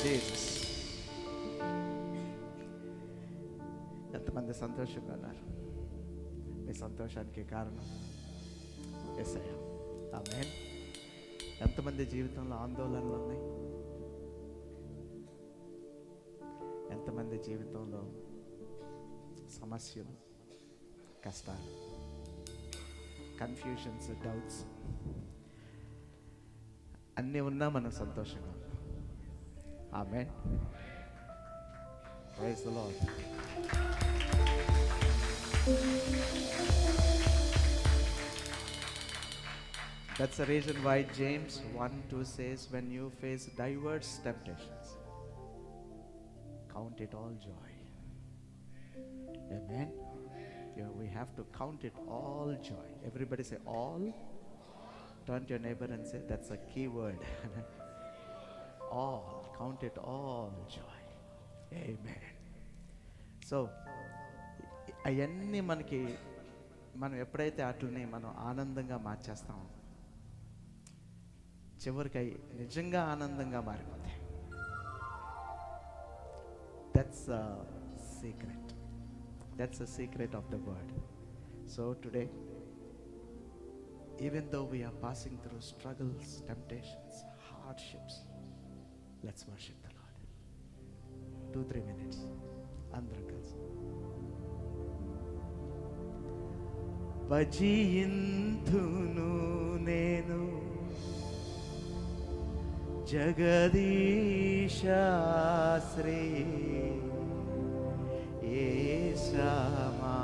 Jesus. ఎంతమంది సంతోషంగా ఉన్నారు? మీ సంతోషానికి కారణం యేసయ్య. ఆమేన్. ఎంతమంది జీవితంలో ఆందోళనలు ఉన్నాయి? ఎంతమంది జీవితంలో సమస్యలు, కష్టాలు, కన్ఫ్యూషన్స్, డౌట్స్ అన్నీ ఉన్నా మనం సంతోషంగా ఉన్నాం. Amen. Praise the Lord. That's the reason why James 1:2 says, when you face diverse temptations, count it all joy. Amen. Yeah, we have to count it all joy. Everybody say all. Turn to your neighbor and say, that's a key word. All. Count it all joy. Amen. So, అవన్నీ మనకి మనం ఎప్పుడైతే అట్లని మనం ఆనందంగా మార్చేస్తామో చివరికి అవి నిజంగా ఆనందంగా మారిపోతాయి. That's a secret. That's a secret of the word. So today, even though we are passing through struggles, temptations, hardships, let's worship the Lord. 2-3 minutes. అందరం కలిసి భజింతును నేను జగదీశాశ్రీ యేసమా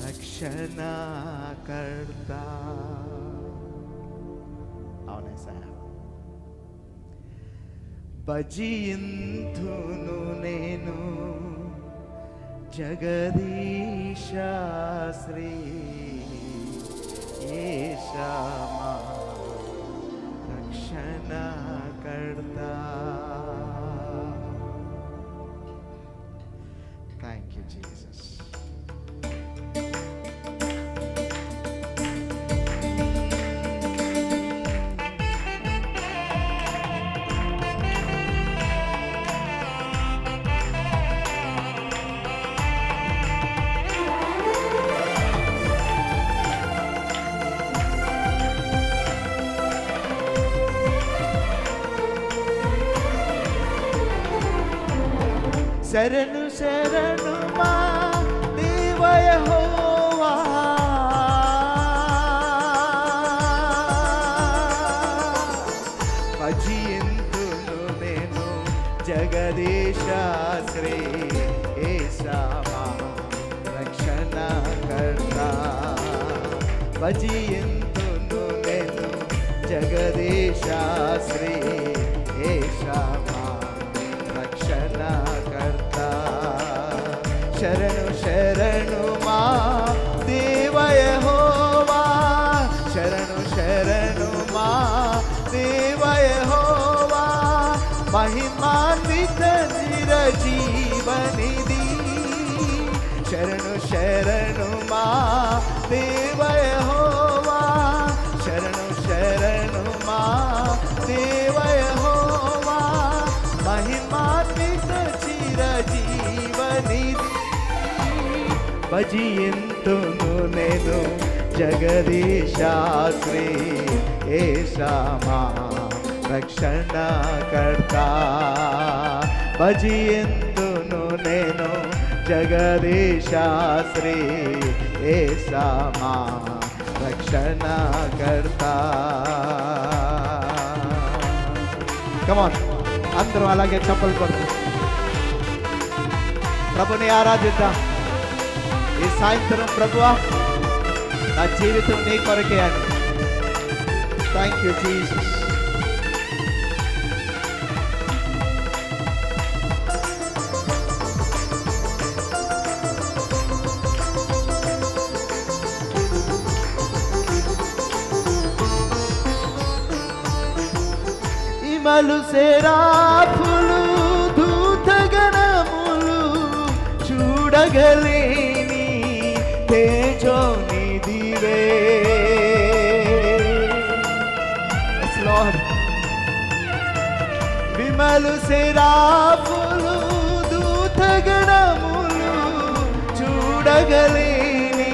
రక్షణకర్త. అవునా సార్? భజింతును నేను జగదీశాశ్రీ యేసమా రక్షణకర్త. Thank you Jesus. శరణు శరణు మా దేవ యెహోవా, భజింతును నేను జగదీశాశ్రీ యేసమా రక్షణకర్త. భజింతును నేను జగదీశాశ్రీ యేసమా రక్షణకర్త. శరణు శరణు మా దేవ యెహోవా, శరణు శరణు మా దేవ యెహోవా, మహిమాన్విత చిరజీవనిధి. శరణు శరణు మా దేవ యెహోవా, శరణు శరణు మా దేవ యెహోవా, మహిమాన్విత చిరజీవనిధి. భజింతును నేను జగదీశాశ్రీ యేసమా రక్షణకర్త. భజింతును నేను జగదీశాశ్రీ యేసమా రక్షణకర్త. కమ్ ఆన్, అందరూ అలాగే చప్పలు కొడుతూ ప్రభుని ఆరాధిద్దాం. ఈ సాయంత్రం ప్రభువా నా జీవితం నీ కొరకే అని. Thank you Jesus. ఇమలు సెరాఫులు దూతగణములు చూడగలేని తేజోనిదివే. Yes, Lord. మహిమలు సెరాఫులు దూతగణములు చూడగలేని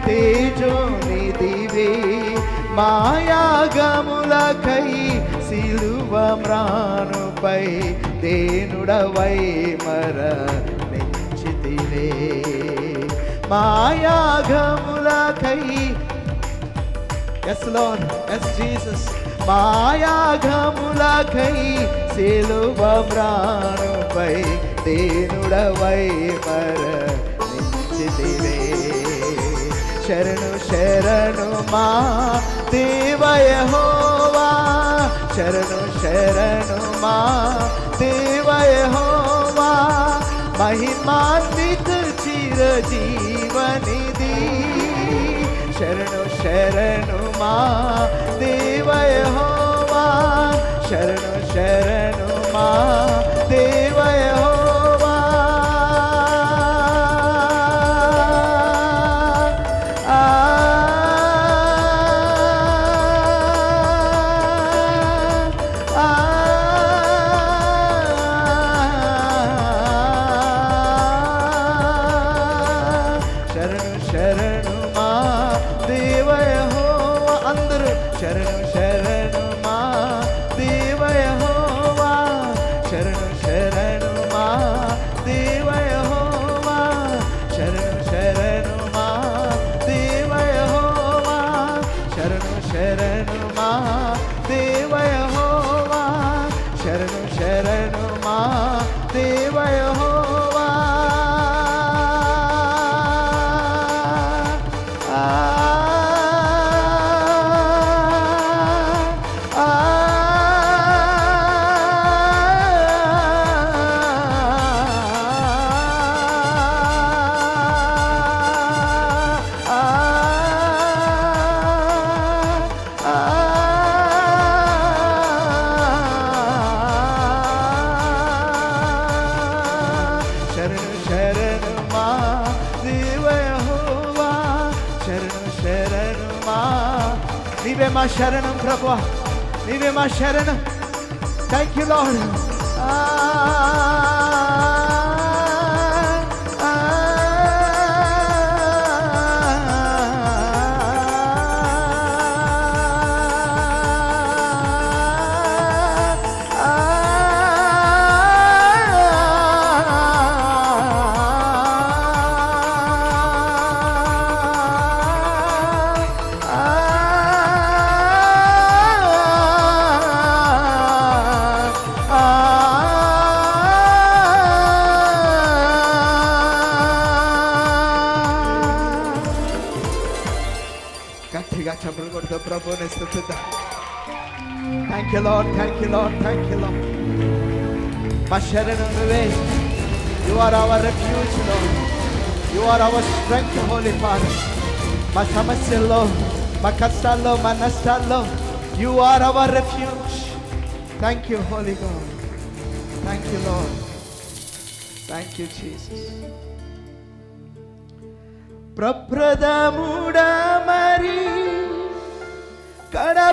తేజోనిదివే మాయాగములకై సిలువ మ్రానుపై దేనుడవై మరణించితివే మాయాగములకై Yes Lord, yes Jesus మాయాగములకై సిలువ మ్రానుపై దేనుడవై మరణించితివే శరణు శరణు మా దేవ యెహోవా శరణు శరణు మా దేవ యెహోవా మహిమాన్విత చిరజీవనిధి శరణు శరణు మా దేవ యెహోవా శరణు శరణు మా దేవ యెహోవా శరణు శరణు మా దేవ యెహోవా అందరూ శరణు శరణు మా దేవ యెహోవా శరణు శరణు మా దేవ యెహోవా శరణు శరణు మా దేవ యెహోవా శరణు శరణు మా దేవ యెహోవా శరణు శరణు మా దేవ యెహోవా శరణు శరణు మా దేవ యెహోవా శరణు శరణు మా నీవే మా శరణం ప్రభువా నీవే మా శరణం థ్యాంక్ యూ లార్డ్ గట్టిగా చప్పట్లు కొడుతూ ప్రభువుని స్తుతిద్దాం thank you Lord thank you Lord thank you Lord మా శరణు నువ్వే you are our refuge Lord you are our strength holy Father మా సమస్యల్లో మా కష్టాల్లో మా నష్టాల్లో you are our refuge thank you holy God thank you Lord thank you Jesus ప్రప్రదముడా మరి కడపటివాడా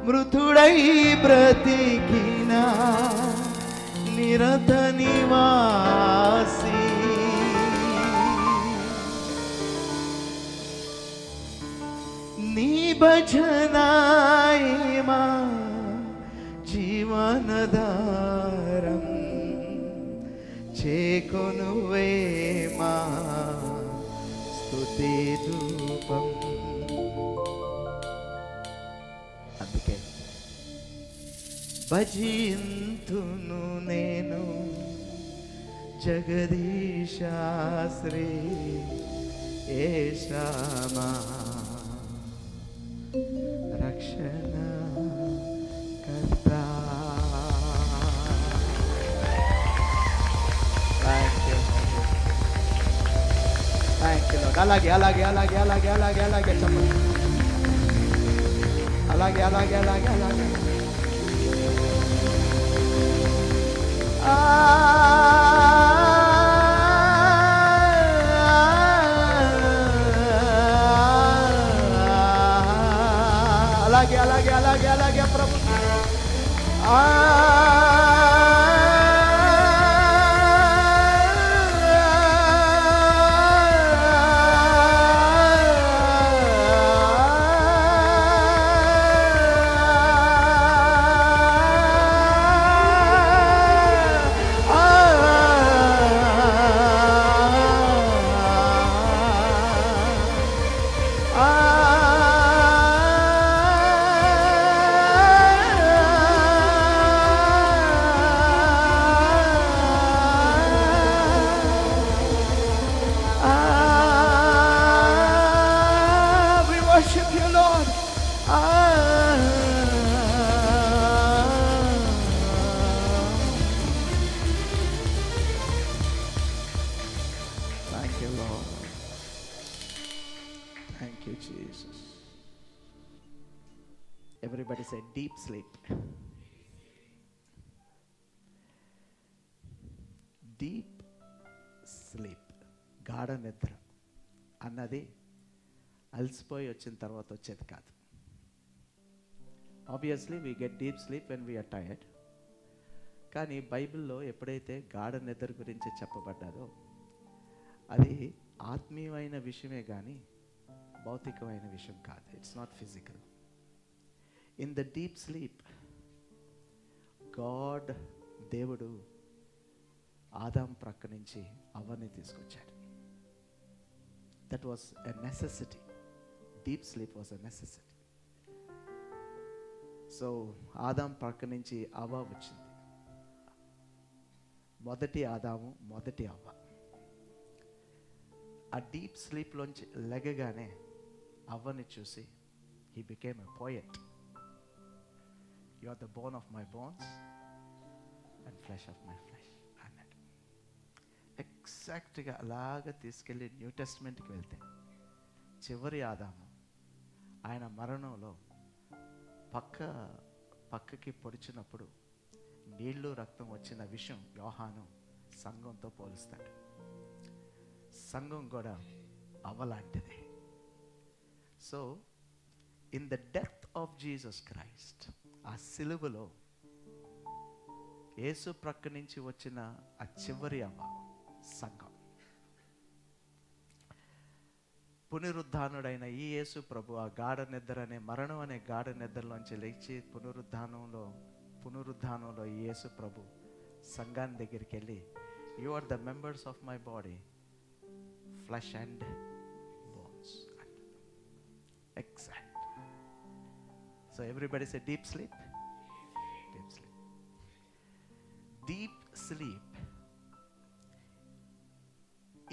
మృతుడై బ్రతికిన నిరత నివాసి నీ భజనాయమా జీవనధారం చేకొనువే మా స్తుతి ధూపం అందుకే భజింతును నేను జగదీశాశ్రీ ఏషామా రక్షణ కర్తా అలాగే అలాగే అలాగే అలాగే అలాగే అలాగే చెప్పండి అలాగే అలాగే అలాగే అలాగే అలాగే అలాగే అలాగే అలాగే ప్రభు. Everybody say deep sleep. Deep sleep. గాఢ నిద్ర అన్నది అలసిపోయి వచ్చిన తర్వాత వచ్చేది కాదు. Obviously we get deep sleep when we are tired. కానీ బైబిల్లో ఎప్పుడైతే గాఢ నిద్ర గురించి చెప్పబడ్డాదో అది ఆత్మీయమైన విషయమే కానీ భౌతికమైన విషయం కాదు. It's not physical. In the deep sleep God, దేవుడు ఆదాం ప్రక్క నుంచి అవ్వని తీసుకొచ్చాడు. That was a necessity. Deep sleep was a necessity. So Adam ప్రక్క నుంచి అవ్వ వచ్చింది. మొదటి ఆదాము, మొదటి అవ్వ. ఆ డీప్ స్లీప్లోంచి లెగగానే అవ్వని చూసి he became a poet. You are the bone of my bones and flesh of my flesh అన్నాడు. ఎగ్జాక్ట్గా అలాగా తీసుకెళ్ళి న్యూ టెస్ట్మెంట్కి వెళ్తే చివరి ఆదాము ఆయన మరణంలో పక్కకి పొడిచినప్పుడు నీళ్లు రక్తం వచ్చిన విషయం యోహాను సంఘంతో పోలుస్తాడు. సంఘం కూడా అవ్వలాంటిది. So in the death of Jesus Christ, ఆ సిలువలో యేసు ప్రక్క నుంచి వచ్చిన ఆ చివరి అవ్వ సంఘం. పునరుద్ధానుడైన ఈ యేసు ప్రభు ఆ గాఢ నిద్ర అనే మరణం అనే గాఢ నిద్రలోంచి లేచి పునరుద్ధానంలో ఈ యేసు ప్రభు సంఘాన్ని దగ్గరికి వెళ్ళి, you are the members of my body, flesh and bones. Exact. So everybody say deep sleep. Deep sleep. Deep sleep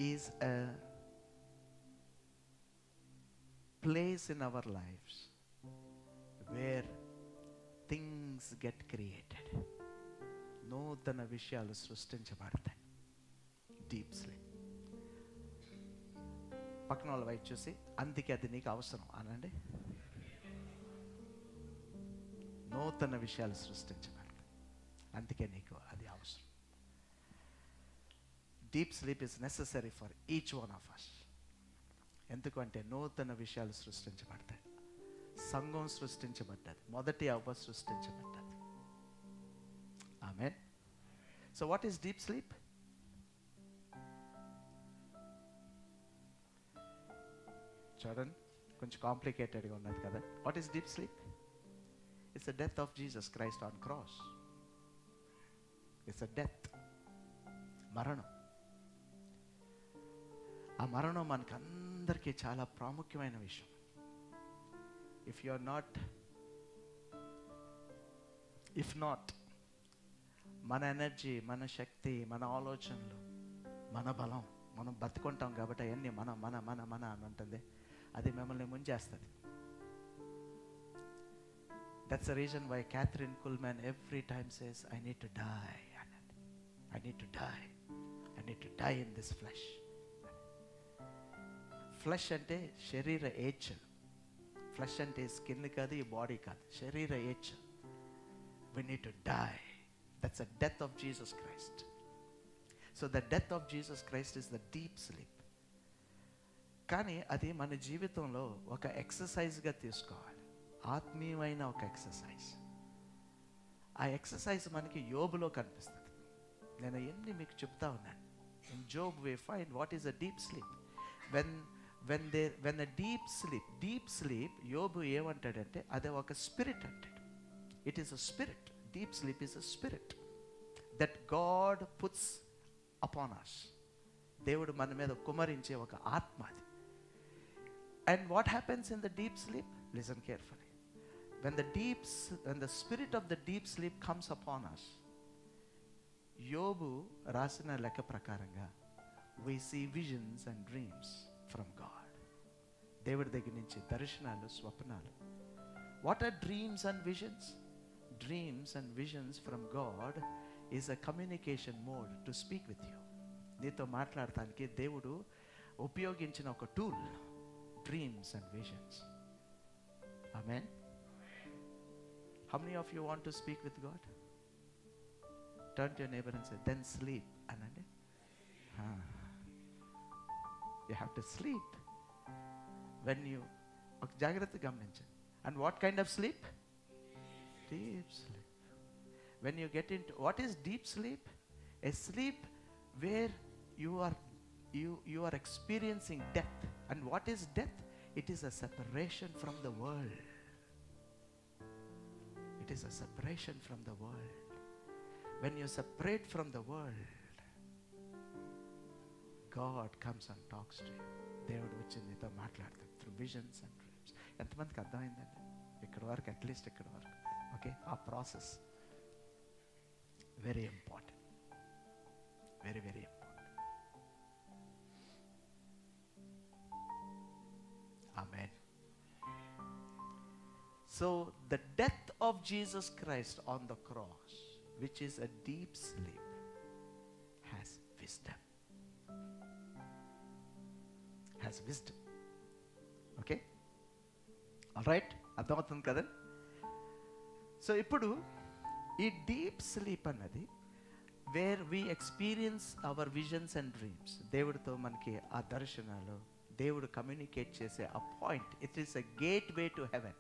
is a place in our lives where things get created. నూతన విషయాలు సృష్టించబడతాయి. Deep sleep. పక్కన వాళ్ళ వైపు చూసి, అందుకే అది నీకు అవసరం అనండి. నూతన విషయాలు సృష్టించబడతాయి, అందుకే నీకు అది అవసరం. Deep sleep is necessary for each one of us. ఎందుకంటే నూతన విషయాలు సృష్టించబడతాయి. సంఘం సృష్టించబడ్డది, మొదటి అవ్వ సృష్టించబడ్డది. Amen. So what is deep sleep? చూడండి, కొంచెం కాంప్లికేటెడ్గా ఉన్నది కదా. What is deep sleep? It's the death of Jesus Christ on cross. It's a death. మరణం. ఆ మరణం మనకందరికీ చాలా ప్రాముఖ్యమైన విషయం. If not, మన ఎనర్జీ, మన శక్తి, మన ఆలోచనలు, మన బలం, మనం బతుకుంటాం కాబట్టి అవన్నీ మన మన మన మన అని ఉంటుంది. అది మిమ్మల్ని ముంచేస్తుంది. That's the reason why Catherine Kuhlman every time says, I need to die. I need to die. I need to die in this flesh. Flesh అంటే శరీర ఏచ్ఛలు. ఫ్లెష్ అంటే స్కిన్ కాదు, ఈ బాడీ కాదు, శరీర ఏచ్ఛలు. We need to die. That's the death of Jesus Christ. So the death of Jesus Christ is the deep sleep. కానీ అది మన జీవితంలో ఒక ఎక్సర్సైజ్గా తీసుకోవాలి. ఆత్మీయమైన ఒక ఎక్సర్సైజ్. ఆ ఎక్సర్సైజ్ మనకి యోబులో కనిపిస్తుంది. నేను ఎన్ని మీకు చెప్తా ఉన్నాను. In Job we find what is a deep sleep. When a deep sleep Yobu ఏమంటాడంటే అదే ఒక స్పిరిట్ అంటాడు. It is a spirit. Deep sleep is a spirit that God puts upon us. దేవుడు మన మీద కుమరించే ఒక ఆత్మ అది. And what happens in the deep sleep? Listen carefully. when the spirit of the deep sleep comes upon us, యోబు రాసిన లెక్క ప్రకారంగా we see visions and dreams from God. దేవుడి దగ్గర నుంచి దర్శనాలు, స్వప్నాలు. What are dreams and visions? Dreams and visions from God is a communication mode to speak with you. నీతో మాట్లాడటానికి దేవుడు ఉపయోగించిన ఒక tool, dreams and visions. Amen. How many of you want to speak with God? Turn to your neighbor and say, then sleep. Anande? You have to sleep. When you, జాగ్రత్తగా గమనించండి. And what kind of sleep? Deep sleep. When you get into, what is deep sleep? A sleep where you are experiencing death. And what is death? It is a separation from the world. It is a separation from the world. When you separate from the world, God comes and talks to you. దేవుడు వచ్చి నీతో మాట్లాడతాడు through visions and dreams. ఎంతమందికి అర్థమైందండి? ఇక్కడ వరకు, at least ఇక్కడ వరకు. ఓకే, ఆ process very important. Very very important. Amen. So the death of Jesus Christ on the cross, which is a deep sleep, has wisdom. Has wisdom. Okay? All right? అర్థమవుతుంది కదా? So ఇప్పుడు ఈ deep sleep అన్నది where we experience our visions and dreams. దేవుడితో మనకి ఆ దర్శనాలు, దేవుడు కమ్యూనికేట్ చేసే ఆ point, it is a gateway to heaven.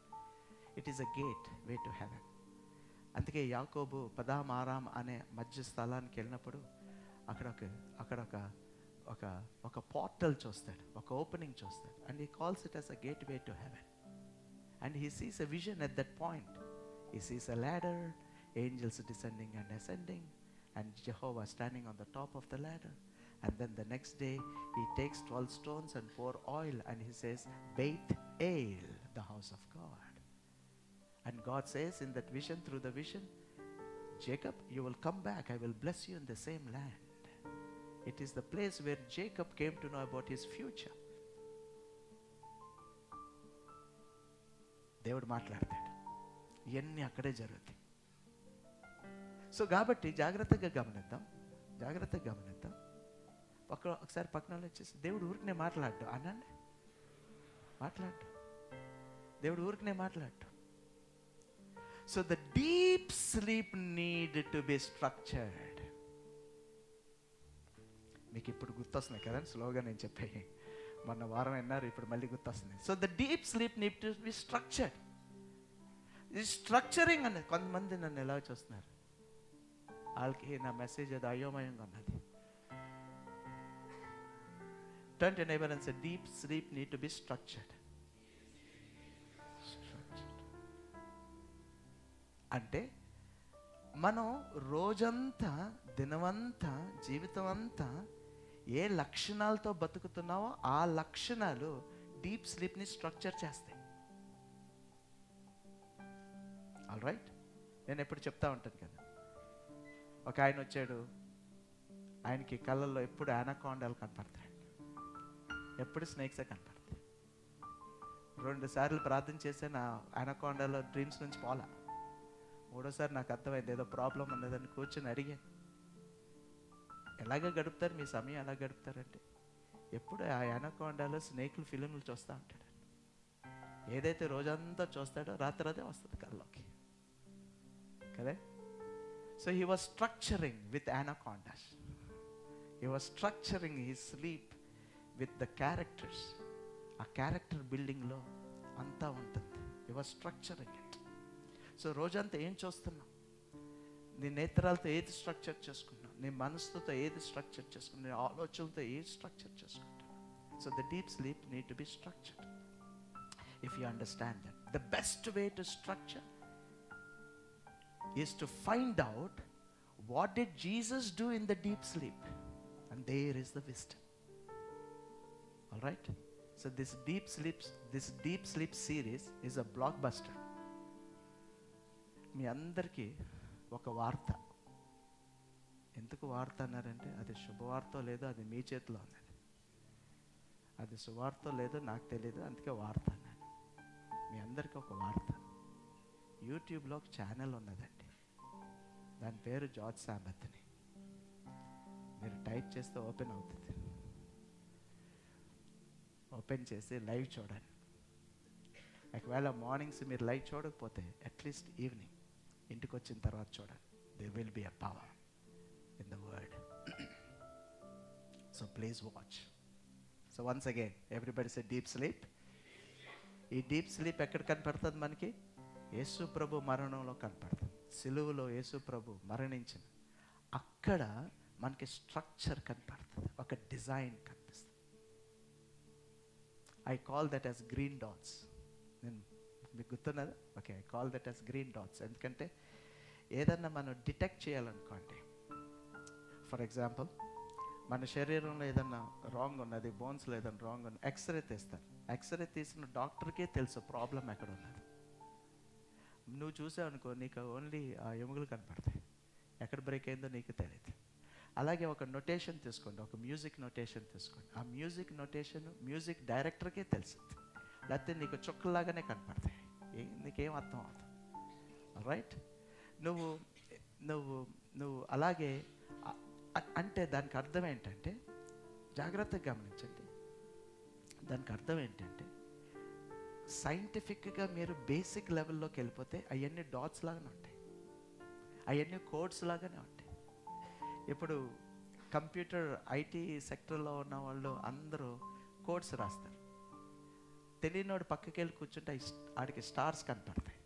It is a gateway to heaven. అందుకే యాకోబు పదాం ఆరాం అనే మధ్య స్థలానికి వెళ్ళినప్పుడు అక్కడ ఒక పోర్టల్ చూస్తాడు, ఒక ఓపెనింగ్ చూస్తాడు. And he calls it as a gateway to heaven. And he sees a vision at that point. He sees a ladder, angels descending and ascending, and Jehovah standing on the top of the ladder. And then the next day he takes 12 stones and pour oil, and he says, Beth El, the house of God. And God says in that vision, through the vision, Jacob, you will come back. I will bless you in the same land. It is the place where Jacob came to know about his future. దేవుడు మాట్లాడతాడు, ఇవన్నీ అక్కడే జరుగుతాయి. So కాబట్టి జాగ్రత్తగా గమనిద్దాం. ఒకసారి పక్కన వచ్చేసి, దేవుడు ఊరికనే మాట్లాడు అనండి. దేవుడు ఊరికనే మాట్లాడు. So the deep sleep needed to be structured. మీకు ఇప్పుడు గుర్తొస్తున్నాయి కదా స్లోగా నేను చెప్పాయి. మొన్న వారం విన్నారు, ఇప్పుడు మళ్ళీ గుర్తొస్తుంది. So the deep sleep need to B structured. ఈ స్ట్రక్చరింగ్ అన్నది, కొంతమంది నన్ను ఎలా చూస్తున్నారు, వాళ్ళకి నా మెసేజ్ అది అయోమయంగా ఉన్నది. Turn to your neighbor and say, deep sleep need to be structured. అంటే మనం రోజంతా, దినమంతా, జీవితం అంతా ఏ లక్షణాలతో బతుకుతున్నావో ఆ లక్షణాలు డీప్ స్లీప్ని స్ట్రక్చర్ చేస్తాయి. All right? నేను ఎప్పుడు చెప్తా ఉంటాను కదా, ఒక ఆయన వచ్చాడు, ఆయనకి కళ్ళల్లో ఎప్పుడు యానకాండాలు కనపడతాయి, ఎప్పుడు స్నేక్సే కనపడతాయి. 2 సార్లు ప్రార్థన చేస్తే నా యానకాండాలో డ్రీమ్స్ నుంచి పోలా. 3ఓసారి నాకు అర్థమైంది ఏదో ప్రాబ్లం ఉన్నదని కూర్చొని అడిగాను, ఎలాగ గడుపుతారు మీ సమయం, ఎలా గడుపుతారంటే ఎప్పుడు ఆ యానకాండాలో స్నేకులు ఫిలింలు చూస్తూ ఉంటాడు. ఏదైతే రోజంతా చూస్తాడో రాత్రి అదే వస్తుంది కళ్ళలోకి కదా. So he was structuring with anacondas. He was structuring he sleep with the characters. ఆ క్యారెక్టర్ బిల్డింగ్లో అంతా ఉంటుంది. He are structuring it. So రోజంతా ఏం చూస్తున్నావు? నీ నేత్రాలతో ఏది స్ట్రక్చర్ చేసుకున్నావు? నీ మనసుతో ఏది స్ట్రక్చర్ చేసుకున్నావు? నీ ఆలోచనలతో ఏది స్ట్రక్చర్ చేసుకుంటావు? So the deep sleep need to B structured. If you understand that, the best way to structure is to find out what did Jesus do in the deep sleep, and there is the wisdom. All right, so this deep sleep series is a blockbuster. మీ అందరికీ ఒక వార్త. ఎందుకు వార్త అన్నారంటే అది శుభవార్త లేదో అది మీ చేతిలో ఉన్నది. అది సువార్త లేదో నాకు తెలియదు, అందుకే వార్త అన్నాను. మీ అందరికీ ఒక వార్త. యూట్యూబ్లో ఒక ఛానల్ ఉన్నదండి, దాని పేరు జార్జ్ సాబత్ అని. మీరు టైప్ చేస్తే ఓపెన్ అవుతుంది. ఓపెన్ చేసి లైవ్ చూడండి. ఒకవేళ మార్నింగ్స్ మీరు లైవ్ చూడకపోతే అట్లీస్ట్ ఈవినింగ్ ఇంటికి వచ్చిన తర్వాత చూడండి. There will be a power in the word. So please watch. So once again everybody say deep sleep. ఈ డీప్ స్లీప్ ఎక్కడ కనపడుతుంది మనకి? యేసు ప్రభు మరణంలో కనపడుతుంది. సిలువలో యేసు ప్రభు మరణించిన అక్కడ మనకి స్ట్రక్చర్ కనపడుతుంది, ఒక డిజైన్ కనిపిస్తుంది. I call that as green dots. నేను మీకు గుర్తున్నదా? Okay, I call that as green dots. ఎందుకంటే ఏదన్నా మనం డిటెక్ట్ చేయాలనుకోండి, ఫర్ ఎగ్జాంపుల్ మన శరీరంలో ఏదన్నా రాంగ్ ఉన్నది, బోన్స్లో ఏదన్నా రాంగ్ ఉన్నది, ఎక్స్రే తీస్తారు. ఎక్స్రే తీసిన డాక్టర్కే తెలుసు ప్రాబ్లం ఎక్కడ ఉన్నది. నువ్వు చూసావు అనుకో, నీకు ఓన్లీ ఆ ఎముకలు కనపడతాయి, ఎక్కడ బ్రేక్ అయిందో నీకు తెలియదు. అలాగే ఒక నొటేషన్ తీసుకోండి, ఒక మ్యూజిక్ నొటేషన్ తీసుకోండి. ఆ మ్యూజిక్ నొటేషన్ మ్యూజిక్ డైరెక్టర్కే తెలుస్తుంది, లేకపోతే నీకు చుక్కలాగానే కనపడతాయి, నీకేం అర్థం అవుతుంది. రైట్? నువ్వు నువ్వు నువ్వు అలాగే అంటే దానికి అర్థం ఏంటంటే, జాగ్రత్తగా గమనించండి, దానికి అర్థం ఏంటంటే సైంటిఫిక్గా మీరు బేసిక్ లెవెల్లోకి వెళ్ళిపోతే అవన్నీ డాట్స్ లాగానే ఉంటాయి, అవన్నీ కోడ్స్ లాగానే ఉంటాయి. ఇప్పుడు కంప్యూటర్ ఐటీ సెక్టర్లో ఉన్న వాళ్ళు అందరూ కోడ్స్ రాస్తారు. తెలియనోడు పక్కకి వెళ్ళి కూర్చుంటే ఆడికి స్టార్స్ కనపడతాయి.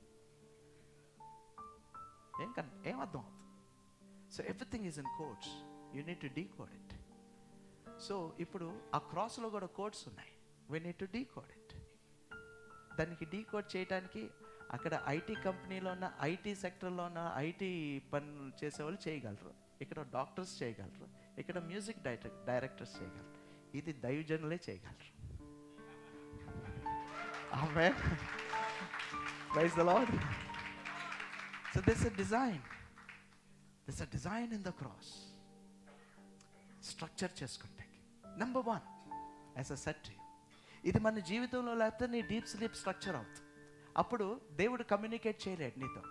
ఏం అర్థం అవుతుంది? So everything is in codes, you need to decode it. So ఇప్పుడు ఆ క్రాస్లో కూడా కోడ్స్ ఉన్నాయి, we need to decode it. దానికి డీకోడ్ చేయడానికి అక్కడ ఐటీ కంపెనీలో ఉన్న, ఐటీ సెక్టర్లో ఉన్న ఐటీ పనులు చేసేవాళ్ళు చేయగలరు, ఇక్కడ డాక్టర్స్ చేయగలరు, ఇక్కడ మ్యూజిక్ డైరెక్టర్స్ చేయగలరు, ఇది దైవజనులే చేయగలరు. Amen. Praise the Lord. So this is design, this is design in the cross. Structure చేసుకుంటే నెంబర్ 1, యాజ్ అ సెట్, ఇది మన జీవితంలో లేకపోతే నీ డీప్ స్లీప్ స్ట్రక్చర్ అవుతుంది. అప్పుడు దేవుడు కమ్యూనికేట్ చేయలేడు నీతో.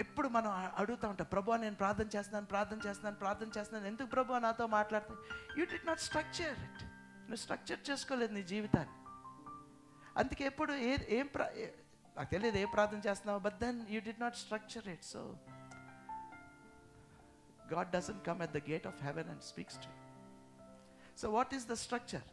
ఎప్పుడు మనం అడుగుతూ ఉంటాం, ప్రభు నేను ప్రార్థన చేస్తున్నాను, ఎందుకు ప్రభు నాతో మాట్లాడుతాను? You did not structure it. నువ్వు స్ట్రక్చర్ చేసుకోలేదు నీ జీవితాన్ని. అందుకే ఎప్పుడు నాకు తెలియదు ఏ ప్రార్థన చేస్తున్నావు, but then you did not structure it. So God doesn't come at the gate of heaven and speaks to you. So what is the structure?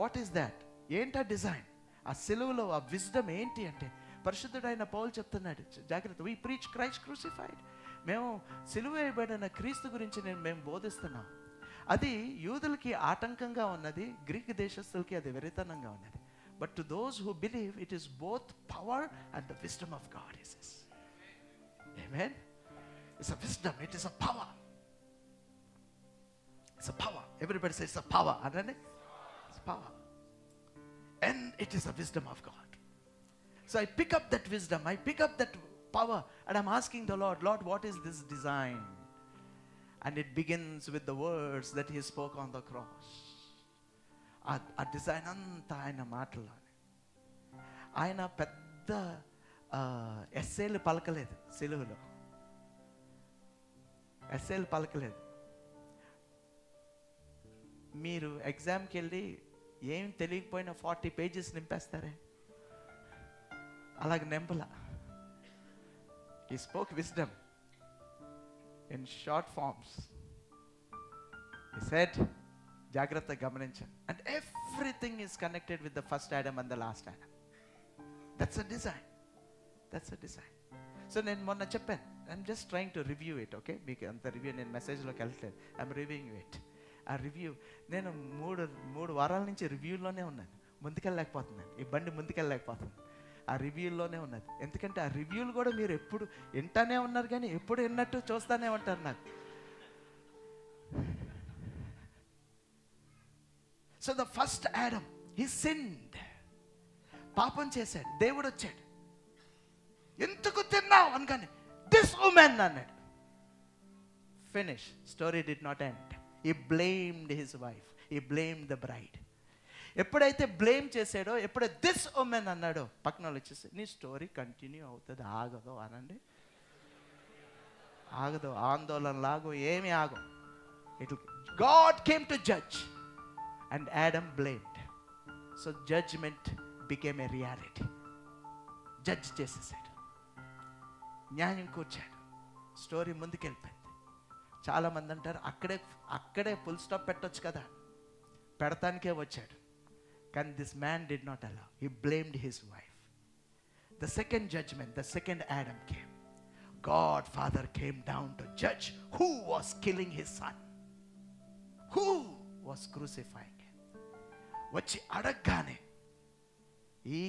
What is that? ఏంటా డిజైన్? ఆ సిలువలో ఆ విజ్డమ్ ఏంటి అంటే, పరిశుద్ధుడైన పౌలు చెప్తున్నాడు, జాగ్రత్త, వీ ప్రీచ్ క్రైస్ట్ క్రూసిఫైడ్. మేము సిలువ వేయబడిన క్రీస్తు గురించి మేము బోధిస్తున్నాం. అది యూదులకి ఆటంకంగా ఉన్నది, గ్రీక్ దేశస్తులకి అది వెరితనంగా ఉన్నది. But to those who believe it is both power and the wisdom of God. Amen. It's a wisdom, it is a power. It's a power. Everybody says it's a power. It's power. And it is a wisdom of God. So I pick up that wisdom, I pick up that power, and I'm asking the Lord, what is this design? And it begins with the words that he spoke on the cross. ఆ design అంతా ఆయన మాటల్లోనే. ఆయన పెద్ద ఎస్సేలు పలకలేదు సిలువలో, ఎస్సేలు పలకలేదు. మీరు ఎగ్జామ్కి వెళ్ళి ఏం తెలియకపోయినా 40 pages నింపేస్తారే, అలాగే నింపలా. He spoke wisdom in short forms. He said, జాగ్రత్తగా గమనించండి, and everything is connected with the first Adam and the last Adam. That's a design. That's a design. So నేను మొన్న చెప్పాను, I'm just trying to review it. Okay, మీకు అంత review నేను మెసేజ్లోకి వెళ్ళట్లేదు, I'm reviewing it. ఆ రివ్యూ నేను మూడు వారాల నుంచి రివ్యూలోనే ఉన్నాను. ముందుకెళ్ళలేకపోతున్నాను, ఈ బండి ముందుకెళ్ళలేకపోతుంది. ఆ రివ్యూల్లోనే ఉన్నది. ఎందుకంటే ఆ రివ్యూలు కూడా మీరు ఎప్పుడు వింటానే ఉన్నారు, కానీ ఎప్పుడు విన్నట్టు చూస్తూనే ఉంటారు నాకు. So the first Adam he sinned, పాపం చేశాడు. దేవుడు వచ్చాడు, ఎందుకు తిన్నావు అనగానే దిస్ ఉమెన్ అన్నాడు. Finish. Story did not end. He blamed his wife, he blamed the bride. ఎప్పుడైతే బ్లేమ్ చేశాడో, ఎప్పుడైతే దిస్ ఉమెన్ అన్నాడో, పక్కన వాళ్ళు వచ్చేసి నీ స్టోరీ కంటిన్యూ అవుతుంది, ఆగదు అనండి. ఆగదు, ఆందోళన లాగు, ఏమి ఆగం. It God came to judge and Adam blamed. So judgement became a reality. Judge చేసేసాడు, న్యాయం కూర్చాడు, స్టోరీ ముందుకెళ్ళిపోయింది. చాలామంది అంటారు అక్కడే ఫుల్ స్టాప్ పెట్టొచ్చు కదా, పెడతానికే వచ్చాడు. కానీ this man did not allow. He blamed his wife. The second judgment, the second Adam came. God Father came down to judge who was killing his son, who was crucifying him. వచ్చి అడగగానే ఈ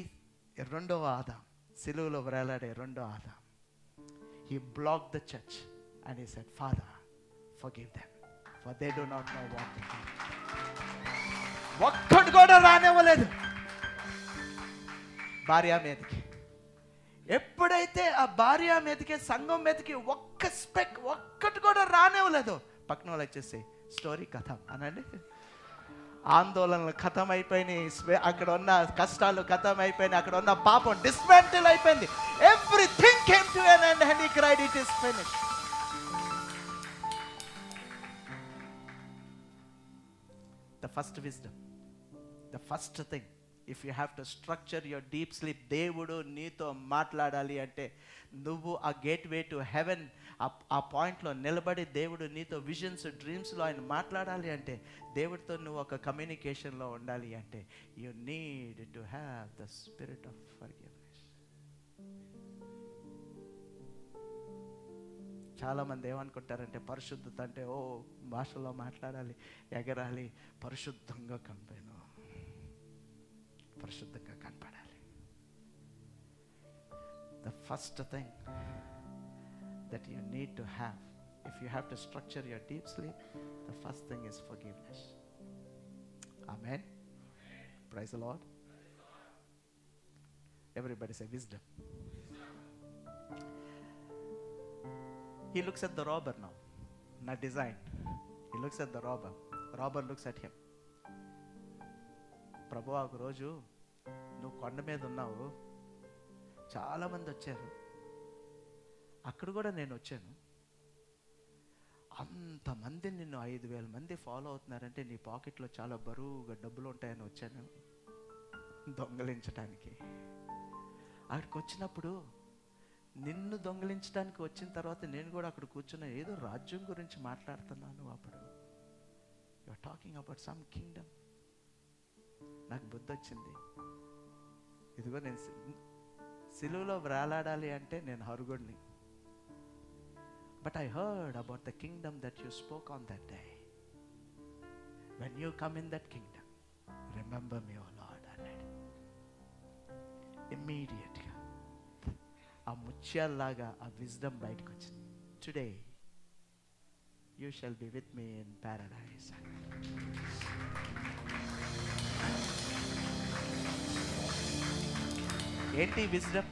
రెండవ ఆదాం, సిలువలో వేలాడే రెండో Adam, he blocked the church and he said, Father, forgive them, for they do not know what they do. ఒక్కటి కూడా రానివ్వలేదు భార్య మీదకి. ఎప్పుడైతే ఆ భార్య మీదకి, సంఘం మీదకి ఒక్కటి కూడా రానివ్వలేదు, పక్కన వాళ్ళు వచ్చేసి స్టోరీ కథం అనండి. ఆందోళనలు కథం అయిపోయినాయి, అక్కడ ఉన్న కష్టాలు కథం అయిపోయినాయి, అక్కడ ఉన్న పాపం డిస్మాంటిల్ అయిపోయింది. Everything came to an end and he cried, it is finished. The first wisdom, the first thing, if you have to structure your deep sleep, దేవుడు నీతో మాట్లాడాలి అంటే, నువ్వు ఆ గేట్వే టు హెవెన్, ఆ పాయింట్లో నిలబడి దేవుడు నీతో విజన్స్, డ్రీమ్స్లో ఆయన మాట్లాడాలి అంటే, దేవుడితో నువ్వు ఒక కమ్యూనికేషన్లో ఉండాలి అంటే, you need to have the spirit of forgiveness. చాలామంది ఏమనుకుంటారంటే, పరిశుద్ధత అంటే ఓ భాషలో మాట్లాడాలి, ఎగరాలి, పరిశుద్ధంగా కనపడాలి. The first thing that you need to have, if you have to structure your deep sleep, the first thing is forgiveness. Amen. Praise the Lord. Everybody say wisdom. He looks at the robber now, not design. He looks at the robber. Robber looks at him. ప్రభు, ఒక రోజు నువ్వు కొండ మీద ఉన్నావు, చాలామంది వచ్చారు, అక్కడ కూడా నేను వచ్చాను, అంతమంది నిన్ను 5,000 మంది ఫాలో అవుతున్నారంటే నీ పాకెట్లో చాలా బరువుగా డబ్బులు ఉంటాయని వచ్చాను దొంగలించడానికి. అక్కడికి వచ్చినప్పుడు, నిన్ను దొంగలించడానికి వచ్చిన తర్వాత నేను కూడా అక్కడ కూర్చున్నా, ఏదో రాజ్యం గురించి మాట్లాడుతున్నాను. అప్పుడు you are talking about some kingdom. నాకు బుద్ధి వచ్చింది, ఇదిగో నేను సిలువలో వ్రాలాడాలి అంటే నేను హరుగుడిని. But I heard about the kingdom that you spoke on that day. When you come in that kingdom, remember me O Lord అన్నాడు. ఇమ్మీడియట్గా ఆ ముత్యాల్లాగా ఆ విజ్డమ్ బయటకు వచ్చింది. Today you shall be with me in paradise. ఏంటి wisdom?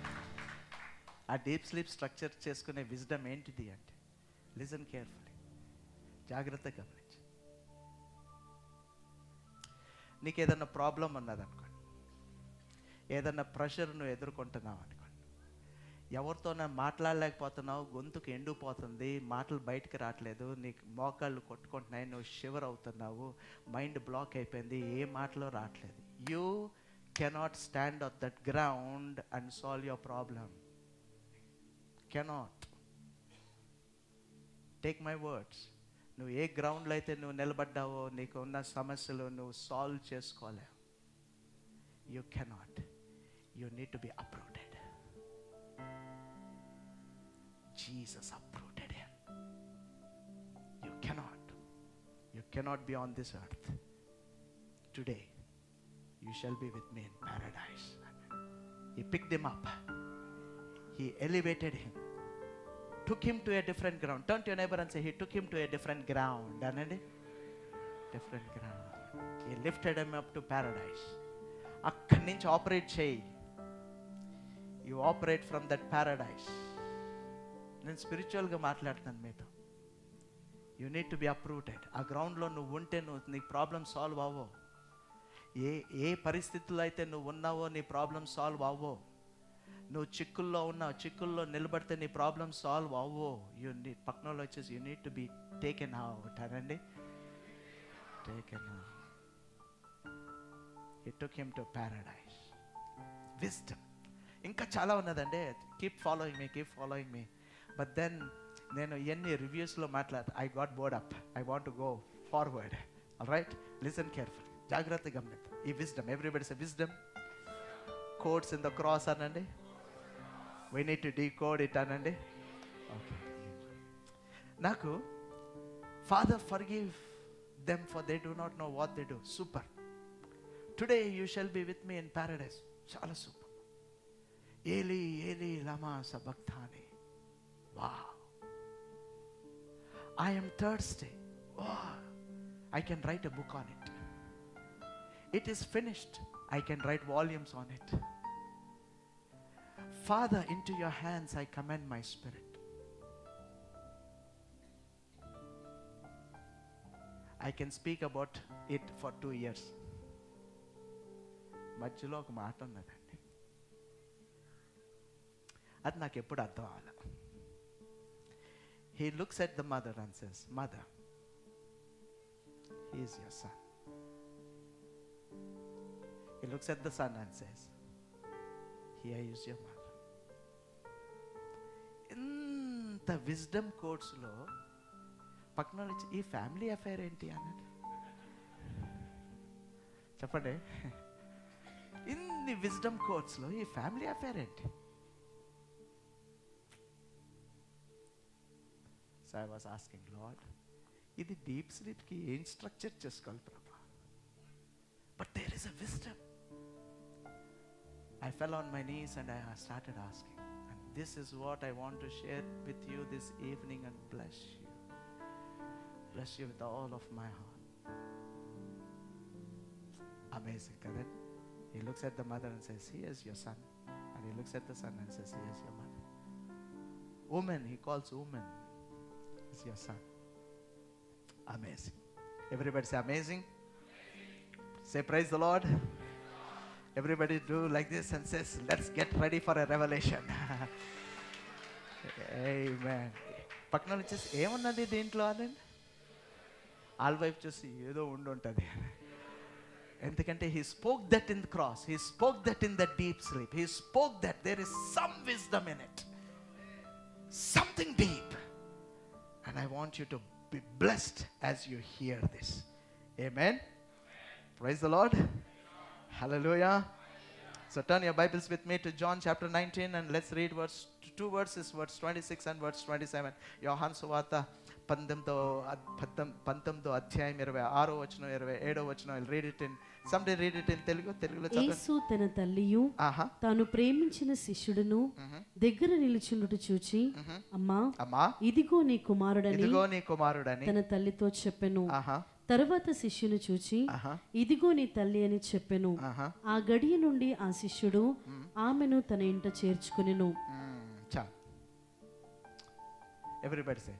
ఆ deep sleep structure చేసుకునే విజ్డమ్ ఏంటిది అంటే, లిజన్ కేర్ఫుల్లీ, జాగ్రత్తగా గమనించు. నీకు ఏదన్నా ప్రాబ్లం ఉన్నదనుకోండి, ఏదన్నా ప్రెషర్ నువ్వు ఎదుర్కొంటున్నావు అనుకోండి, ఎవరితోనే మాట్లాడలేకపోతున్నావు, గొంతుకు ఎండిపోతుంది, మాటలు బయటకు రావట్లేదు, నీకు మోకాళ్ళు కొట్టుకుంటున్నాయి, నువ్వు షివర్ అవుతున్నావు, మైండ్ బ్లాక్ అయిపోయింది, ఏ మాటలో రావట్లేదు. You cannot stand on that ground and solve your problem. Cannot. Take my words. నువ్వు ఏ గ్రౌండ్లో అయితే నువ్వు నిలబడ్డావో, నీకు ఉన్న సమస్యలు నువ్వు solve చేసుకోలేవు. You cannot. You need to be uprooted. Jesus uprooted him. You cannot be on this earth. Today, you shall be with me in paradise. He picked him up. He elevated him. Took him to a different ground. Turn to your neighbor and say, he took him to a different ground. Different ground. He lifted him up to paradise. అక్కడి నుంచి operate చేయి. You operate from that paradise. నేను స్పిరిచువల్గా మాట్లాడుతాను మీతో. You need to be uprooted. ఆ గ్రౌండ్లో నువ్వు ఉంటే నీకు ప్రాబ్లం సాల్వ్ అవ్వవు. ఏ పరిస్థితుల్లో అయితే నువ్వు ఉన్నావో నీ ప్రాబ్లం సాల్వ్ అవ్వవు. నువ్వు చిక్కుల్లో ఉన్నావు, చిక్కుల్లో నిలబడితే నీ ప్రాబ్లం సాల్వ్ అవ్వవు. పక్కనలో వచ్చేసి you need to be taken out అనండి. Taken out. He took him to paradise. Wisdom. ఇంకా చాలా ఉన్నదండి. Keep following me. But then నేను ఎన్ని రివ్యూస్లో I got bored up. I want to go forward. All right, listen careful. జాగ్రత్తగా గమనిద్దాం ఈ wisdom. Everybody say wisdom. Codes in the cross అనండి. We need to decode it అనండి. Okay. నాకు Father forgive them for they do not no what they do. Super. Today you shall be with me in paradise. చాలా super. ఏలి ఏలి లమా సబక్తాని. Wow. I am thirsty. Wow. I can write a book on it. It is finished. I can write volumes on it. Father, into your hands I commend my spirit. I can speak about it for 2 years. మధ్యలో ఒక మాట ఉన్నదండి, అది నాకు ఎప్పుడు అర్థం అవ్వాలి. He looks at the mother and says, Mother, he is your son. He looks at the son and says, Here is your mother. ఇంత విజ్డమ్ కోర్స్లో పక్కన ఈ ఫ్యామిలీ అఫైర్ ఏంటి అన్నది చెప్పండి. ఇన్ని విజ్డమ్ కోర్స్లో ఈ ఫ్యామిలీ అఫైర్ ఏంటి? So I was asking, Lord, ఇది డీప్ స్లీప్కి ఏం స్ట్రక్చర్ చేసుకోవాలి ప్రభా? But there is a wisdom. I fell on my knees and I started asking. And this is what I want to share with you this evening and bless you. Bless you with all of my heart. Amazing, correct? He looks at the mother and says, He is your son. And he looks at the son and says, He is your mother. Woman, he calls woman, is your son. Amazing. Everybody say amazing. Say praise the Lord. Everybody do like this and says, let's get ready for a revelation. Amen. పక్కన వచ్చేసి ఏమున్నది దీంట్లో అని ఆల్ వైపు చూసి ఏదో ఉండుంటుంది. ఎందుకంటే he spoke that in the cross. He spoke that in the deep sleep. He spoke that there is some wisdom in it. Something deep. And I want you to be blessed as you hear this. Amen. Praise the Lord. Hallelujah. So turn your Bibles with me to John chapter 19 and let's read two verses, verse 26 and verse 27. యోహాను సువార్త 19వ అధ్యాయం 26వ వచనం 27వ వచనం. I'll read it in somebody read it in తెలుగులో చదవండి. యేసు తన తల్లియు తాను ప్రేమించిన శిష్యుడును దగ్గర నిలుచుండుట చూచి అమ్మా ఇదిగో నీ కుమారుడని తన తల్లితో చెప్పెను. తరువాత శిష్యుని చూచి ఇదిగో నీ తల్లి అని చెప్పెను. ఆ గడియ నుండి ఆ శిష్యుడు ఆమెను తన ఇంట చేర్చుకొనెను. Everybody say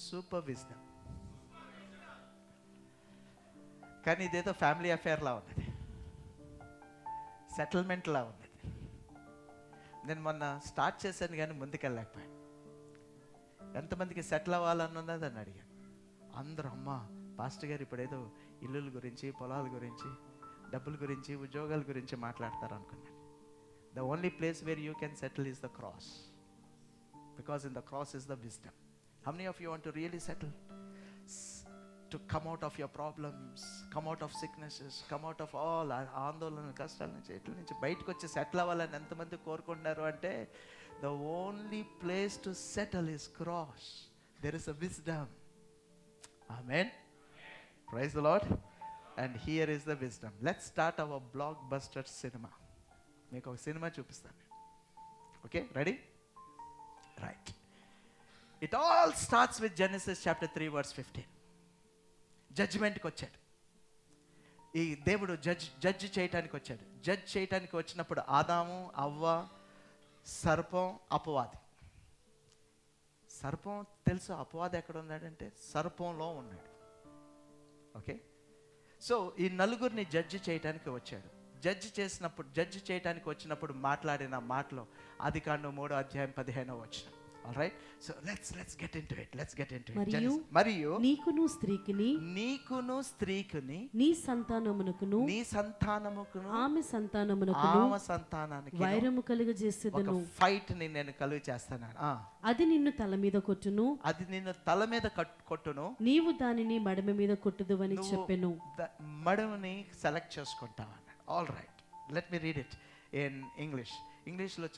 super wisdom. కానీ ఇదేదో ఫ్యామిలీ అఫేర్ లా ఉన్నది, సెటిల్మెంట్ లా ఉన్నది. నేను మొన్న స్టార్ట్ చేశాను కానీ ముందుకెళ్ళలేకపోయాను. ఎంతమందికి సెటిల్ అవ్వాలని ఉన్నదని అడిగాను. అందరూ అమ్మా పాస్టర్ గారు ఇప్పుడు ఏదో ఇల్లుల గురించి, పొలాల గురించి, డబ్బుల గురించి, ఉద్యోగాల గురించి మాట్లాడతారు అనుకున్నాను. The only place where you can settle is the cross, because in the cross is the wisdom. How many of you want to really settle? To come out of your problems, come out of sicknesses, come out of all ఆందోళన కష్టాల నుంచి, ఇట్ల నుంచి బయటకు వచ్చి settle అవ్వాలని ఎంతమంది కోరుకుంటున్నారు అంటే the only place to settle is cross. There is a wisdom. Amen. Praise the Lord. And here is the wisdom. Let's start our blockbuster cinema. మీకు ఒక సినిమా చూపిస్తాను. Okay, ready? Right. It all starts with Genesis chapter 3 verse 15. జడ్జిమెంట్కి వచ్చాడు. ఈ దేవుడు judge చేయటానికి వచ్చాడు. Judge చేయటానికి వచ్చినప్పుడు ఆదాము, అవ్వ, సర్పం, అపవాది. సర్పం తెలుసు, అపవాది ఎక్కడ ఉన్నాడంటే సర్పంలో ఉన్నాడు. ఓకే, సో ఈ నలుగురిని జడ్జి చేయటానికి వచ్చాడు. జడ్జి చేయటానికి వచ్చినప్పుడు మాట్లాడిన మాటలో ఆదికాండం 3:15 All right, so let's get into it. మరియు నీకును స్త్రీకిని నీ సంతానమునకును ఆమె సంతానానికి వైరము కలుగజేసేదను. ఒక ఫైట్ ని నేను కలుగ చేస్తాను. అది నిన్ను తల మీద కొట్టును, నీవు దానిని మడమ మీద కొట్టుదువని చెప్పెను. మడమని సెలెక్ట్ చేసుకుంటావు అన్నాడు. All right, let me read it in ఇంగ్లీష్లో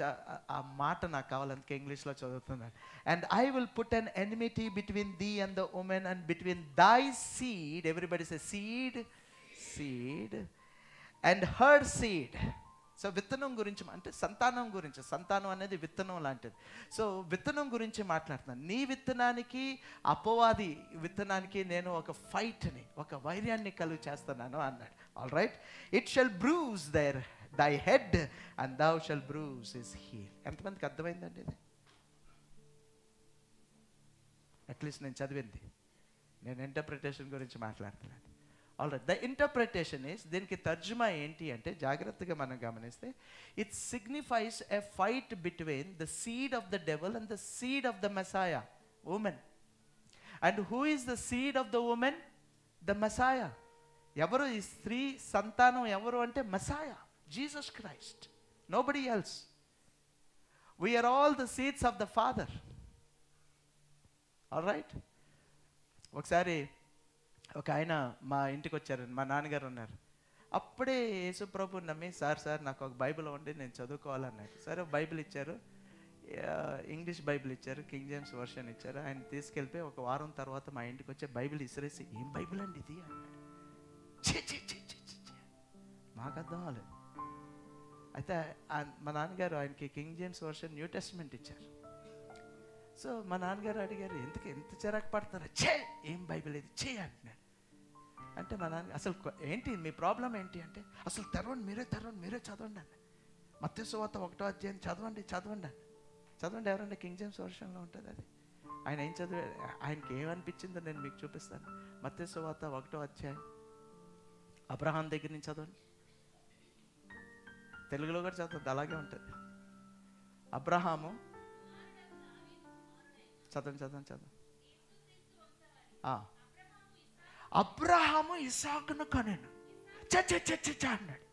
ఆ మాట నాకు కావాలందుకే ఇంగ్లీష్లో చదువుతున్నాను. And I will put an enmity between thee and the woman and between thy seed, everybody say seed and her seed. So విత్తనం గురించి అంటే సంతానం గురించి, సంతానం అనేది విత్తనం లాంటిది. సో విత్తనం గురించి మాట్లాడుతున్నాను. నీ విత్తనానికి అపవాది విత్తనానికి నేను ఒక ఫైట్ని, ఒక వైర్యాన్ని కలుగు చేస్తున్నాను అన్నాడు. All right, it shall bruise thy head and thou shall bruise his heel. ఎంతమందికి అర్థమైందండి ఇది? అట్లీస్ట్ నేను చదివింది, నేను ఇంటర్ప్రిటేషన్ గురించి మాట్లాడుతున్నాను. All right, the interpretation is, దీనికి తర్జుమా ఏంటి అంటే జాగ్రత్తగా మనం గమనిస్తే, it signifies a fight between the seed of the devil and the seed of the Messiah, woman. And who is the seed of the woman? The Messiah. ఎవరు ఈ స్త్రీ సంతానం? ఎవరు అంటే మెసాయా, Jesus Christ, nobody else. We are all the seeds of the Father. All right. ఒకసారి ఒక ఆయన మా ఇంటికి వచ్చారు, మా నాన్నగారు ఉన్నారు. అప్పుడే యేసు ప్రభు నమ్మి, సార్ నాకు ఒక బైబిల్ ఉండి నేను చదువుకోవాలన్నాడు. సరే బైబిల్ ఇచ్చారు, ఇంగ్లీష్ బైబిల్ ఇచ్చారు, కింగ్ జేమ్స్ వర్షన్ ఇచ్చారు. ఆయన తీసుకెళ్ళిపోయి ఒక వారం తర్వాత మా ఇంటికి వచ్చే బైబిల్ ఇసిరేసి, ఏం బైబిల్ అండి ఇది అన్నాడు. మాకు అర్థం అవ్వలేదు. అయితే మా నాన్నగారు ఆయనకి king James version new testament ఇచ్చారు. సో మా నాన్నగారు అడిగారు, ఎంత చిరాకు పడతారా? ఏం బైబిల్ ఇది అంటున్నాడు. అంటే మా నాన్న, అసలు ఏంటి మీ ప్రాబ్లం ఏంటి అంటే, అసలు మీరే చదవండి అన్న. మత్తయి సువార్త 1వ అధ్యాయం చదవండి ఎవరంటే కింగ్ జేమ్స్ వర్షన్లో ఉంటుంది అది. ఆయన ఏం చదివారు, ఆయనకి ఏమనిపించిందో నేను మీకు చూపిస్తాను. మత్తయి సువార్త 1వ అధ్యాయం అబ్రహాం దగ్గర నుంచి చదవండి. తెలుగులో కూడా చదవద్దు, అలాగే ఉంటుంది. అబ్రహాము చదవండి. అబ్రహాము ఇస్సాకును కనెను అన్నాడు.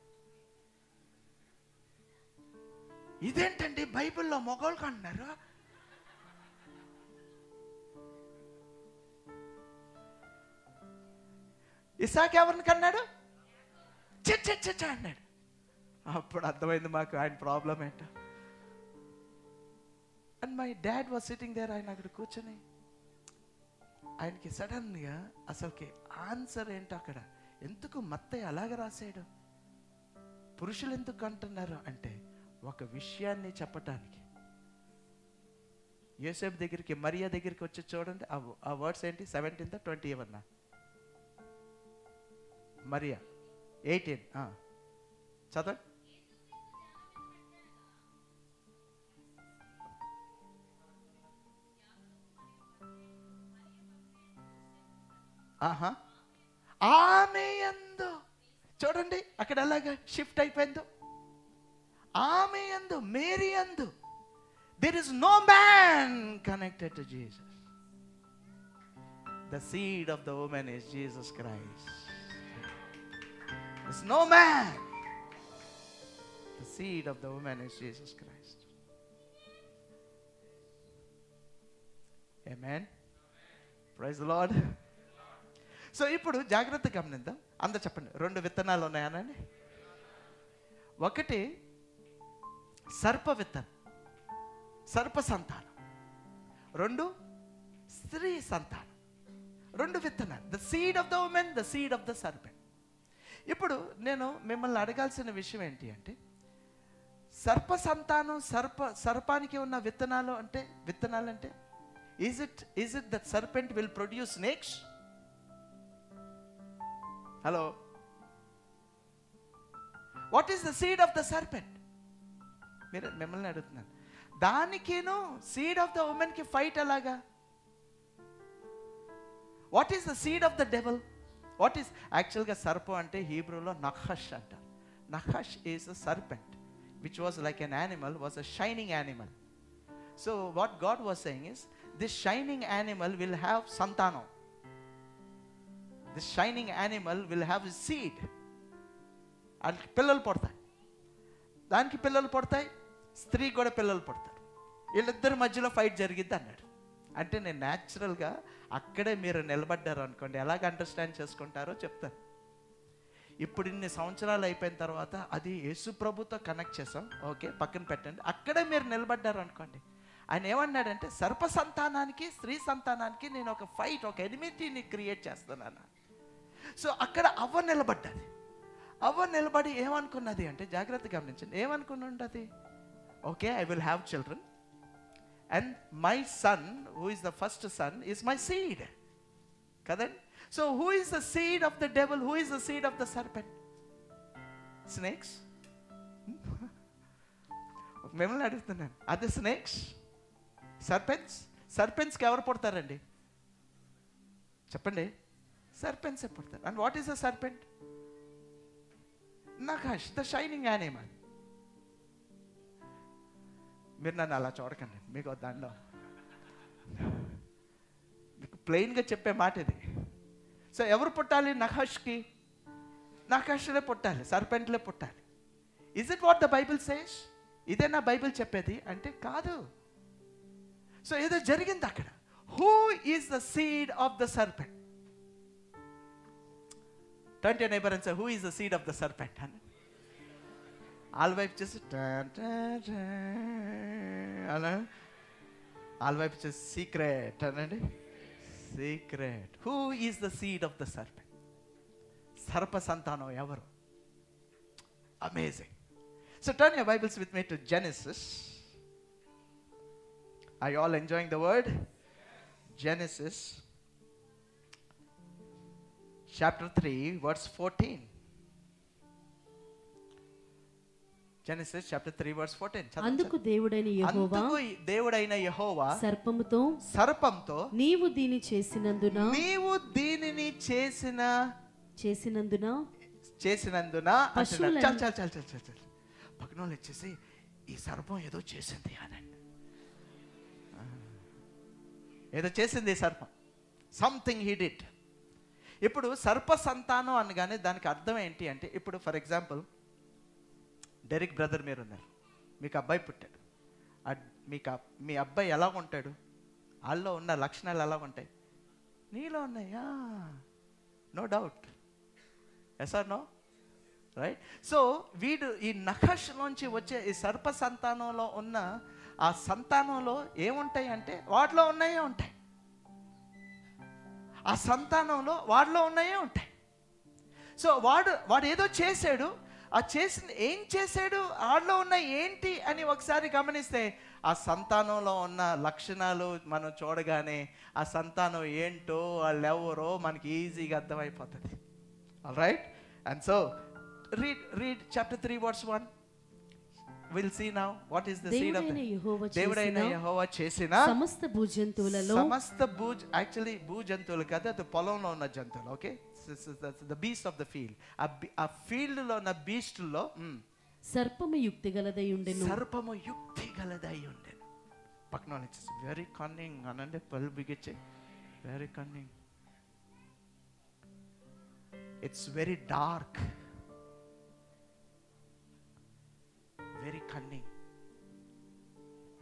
ఇదేంటండి బైబిల్లో మొగోళ్ళు కన్నారు? ఇస్సాకు ఎవరిని కన్నాడు? అన్నాడు. అప్పుడు అర్థమైంది మాకు ఆయన ప్రాబ్లం ఏంటో. And my dad was sitting there. ఆయన అక్కడ కూర్చొని ఆయనకి సడన్గా అసలుకి ఆన్సర్ ఏంటో అక్కడ, ఎందుకు మత్తయి అలాగ రాసాడు, పురుషులు ఎందుకు అంటున్నారు అంటే, ఒక విషయాన్ని చెప్పటానికి. యోసేపు దగ్గరికి, మరియా దగ్గరికి వచ్చి చూడండి, ఆ వర్డ్స్ ఏంటి? 17 20 ఏమన్నా? మరియా 18 చదవండి. ఆమె యందు చూడండి అక్కడ అలాగా షిఫ్ట్ అయిపోయిందో. ఆమె యందు, మేరీ యందు, there is no man connected to Jesus. The seed of the woman is Jesus Christ. There's no man. The seed of the woman is Jesus Christ. Amen. Praise the Lord. So ఇప్పుడు జాగ్రత్త గమనిద్దాం. అందరు చెప్పండి, 2 విత్తనాలు ఉన్నాయనండి. ఒకటి సర్ప విత్తనం, సర్ప సంతానం, 2 స్త్రీ సంతానం, 2 విత్తనాలు. The seed of the woman, the seed of the serpent. ఇప్పుడు నేను మిమ్మల్ని అడగాల్సిన విషయం ఏంటి అంటే, సర్ప సంతానం, సర్పానికి ఉన్న విత్తనాలు అంటే is it that serpent will produce snakes? Hello, what is the seed of the serpent? మిమ్మల్ని అడుగుతున్నాను. దానికేను సీడ్ ఆఫ్ ద ఉమెన్ కి ఫైట్ ఎలాగా? What is the seed of the devil? What is యాక్చువల్గా సర్పం అంటే హీబ్రూలో నఖష్ అంటారు. నఖష్ ఈస్ అ సర్పెంట్ which was like an animal, was a shining animal. So what God was saying is, this shining animal will have santanam. This shining animal will have a seed. And పిల్లలు పుడతాయి, దానికి పిల్లలు పుడతాయి, స్త్రీ కూడా పిల్లలు పుడతారు. వీళ్ళిద్దరి మధ్యలో ఫైట్ జరిగిద్ది అన్నాడు. అంటే నేను న్యాచురల్గా అక్కడే మీరు నిలబడ్డారు అనుకోండి, ఎలాగ అండర్స్టాండ్ చేసుకుంటారో చెప్తాను. ఇప్పుడు ఇన్ని సంవత్సరాలు అయిపోయిన తర్వాత అది యేసు ప్రభుతో కనెక్ట్ చేసాం, ఓకే, పక్కన పెట్టండి. అక్కడే మీరు నిలబడ్డారు అనుకోండి, ఆయన ఏమన్నాడంటే, సర్ప సంతానానికి స్త్రీ సంతానానికి నేను ఒక ఫైట్, ఒక ఎనిమిటీని క్రియేట్ చేస్తున్నాను. సో అక్కడ అవ్వ నిలబడ్డది. అవ్వ నిలబడి ఏమనుకున్నది అంటే, జాగ్రత్తగా గమనించండి, ఏమనుకుని ఉంటుంది? Okay, I will have children and my son, who is the first son, is my seed కదండి. So who is the seed of the devil? Who is the seed of the serpent? Snakes? మిమ్మల్ని అడుగుతున్నాను, అది snakes? Serpents? సర్పెంట్స్కి ఎవరు పుడతారండి చెప్పండి? Serpents పుడతారు. And what is the serpent? నఖష్, the shining animal. మీరు నన్ను అలా చూడకండి, మీకు దాంట్లో మీకు ప్లెయిన్గా చెప్పే మాట ఇది. సో ఎవరు పుట్టాలి? నఖష్కి. నఖష్లే పుట్టాలి, సర్పెంట్లే పుట్టాలి. Is it what the Bible says? ఇదే నా బైబిల్ చెప్పేది అంటే కాదు. సో ఏదో జరిగింది అక్కడ. Who is the seed of the serpent? Turn to your neighbour and say, who is the seed of the serpent అని. ఆల్ వైపు చేసి అలా, ఆల్ వైపు చేసి సీక్రెట్ అనండి. Secret. Who is the seed of the serpent? సర్ప సంతానం ఎవరు? Amazing. So turn your Bibles with me to Genesis. Are you all enjoying the word? Genesis chapter 3 verse 14. Genesis chapter 3 verse 14. అందుకు దేవుడైన యెహోవా సర్పంతో నీవు దీనిని చేసినందున పక్కన వచ్చేసి, ఈ సర్పం ఏదో చేసింది అనండి. ఏదో చేసింది ఈ సర్పం. Something he did. ఇప్పుడు సర్ప సంతానం అనగానే దానికి అర్థం ఏంటి అంటే, ఇప్పుడు ఫర్ ఎగ్జాంపుల్ డెరిక్ బ్రదర్ మీరు ఉన్నారు, మీకు అబ్బాయి పుట్టాడు. మీ అబ్బాయి ఎలా ఉంటాడు? వాళ్ళలో ఉన్న లక్షణాలు ఎలా ఉంటాయి? నీలో ఉన్నాయా? No doubt. Yes or no? Right. So వీడు ఈ నఖష్లోంచి వచ్చే ఈ సర్ప సంతానంలో ఉన్న ఆ సంతానంలో ఏముంటాయి అంటే, వాటిలో ఉన్నాయే ఉంటాయి. ఆ సంతానంలో వాడిలో ఉన్నాయే ఉంటాయి. సో వాడు ఏదో చేశాడు. ఆ చేసింది ఏం చేశాడు, ఆడలో ఉన్న ఏంటి అని ఒకసారి గమనిస్తే, ఆ సంతానంలో ఉన్న లక్షణాలు మనం చూడగానే ఆ సంతానం ఏంటో, వాళ్ళు ఎవరో మనకి ఈజీగా అర్థమైపోతుంది. All right. And so read chapter 3 verse 1. We'll see now what is the seed of దేవుడైన యెహోవా చేసిన సమస్త భూజంతువులలో, యాక్చువల్లీ భూజంతువులు కాదు, అది పొలంలో ఉన్న జంతువులు. Okay, the beast of the field. ఆ ఫీల్డ్ లో ఉన్న బీస్ట్ లో సర్పము యుక్తి గలదై ఉండెను. పక్కన వెరీ కన్నింగ్ అనండి, పళ్ళు బిగించే, very cunning. It's very dark, very cunning.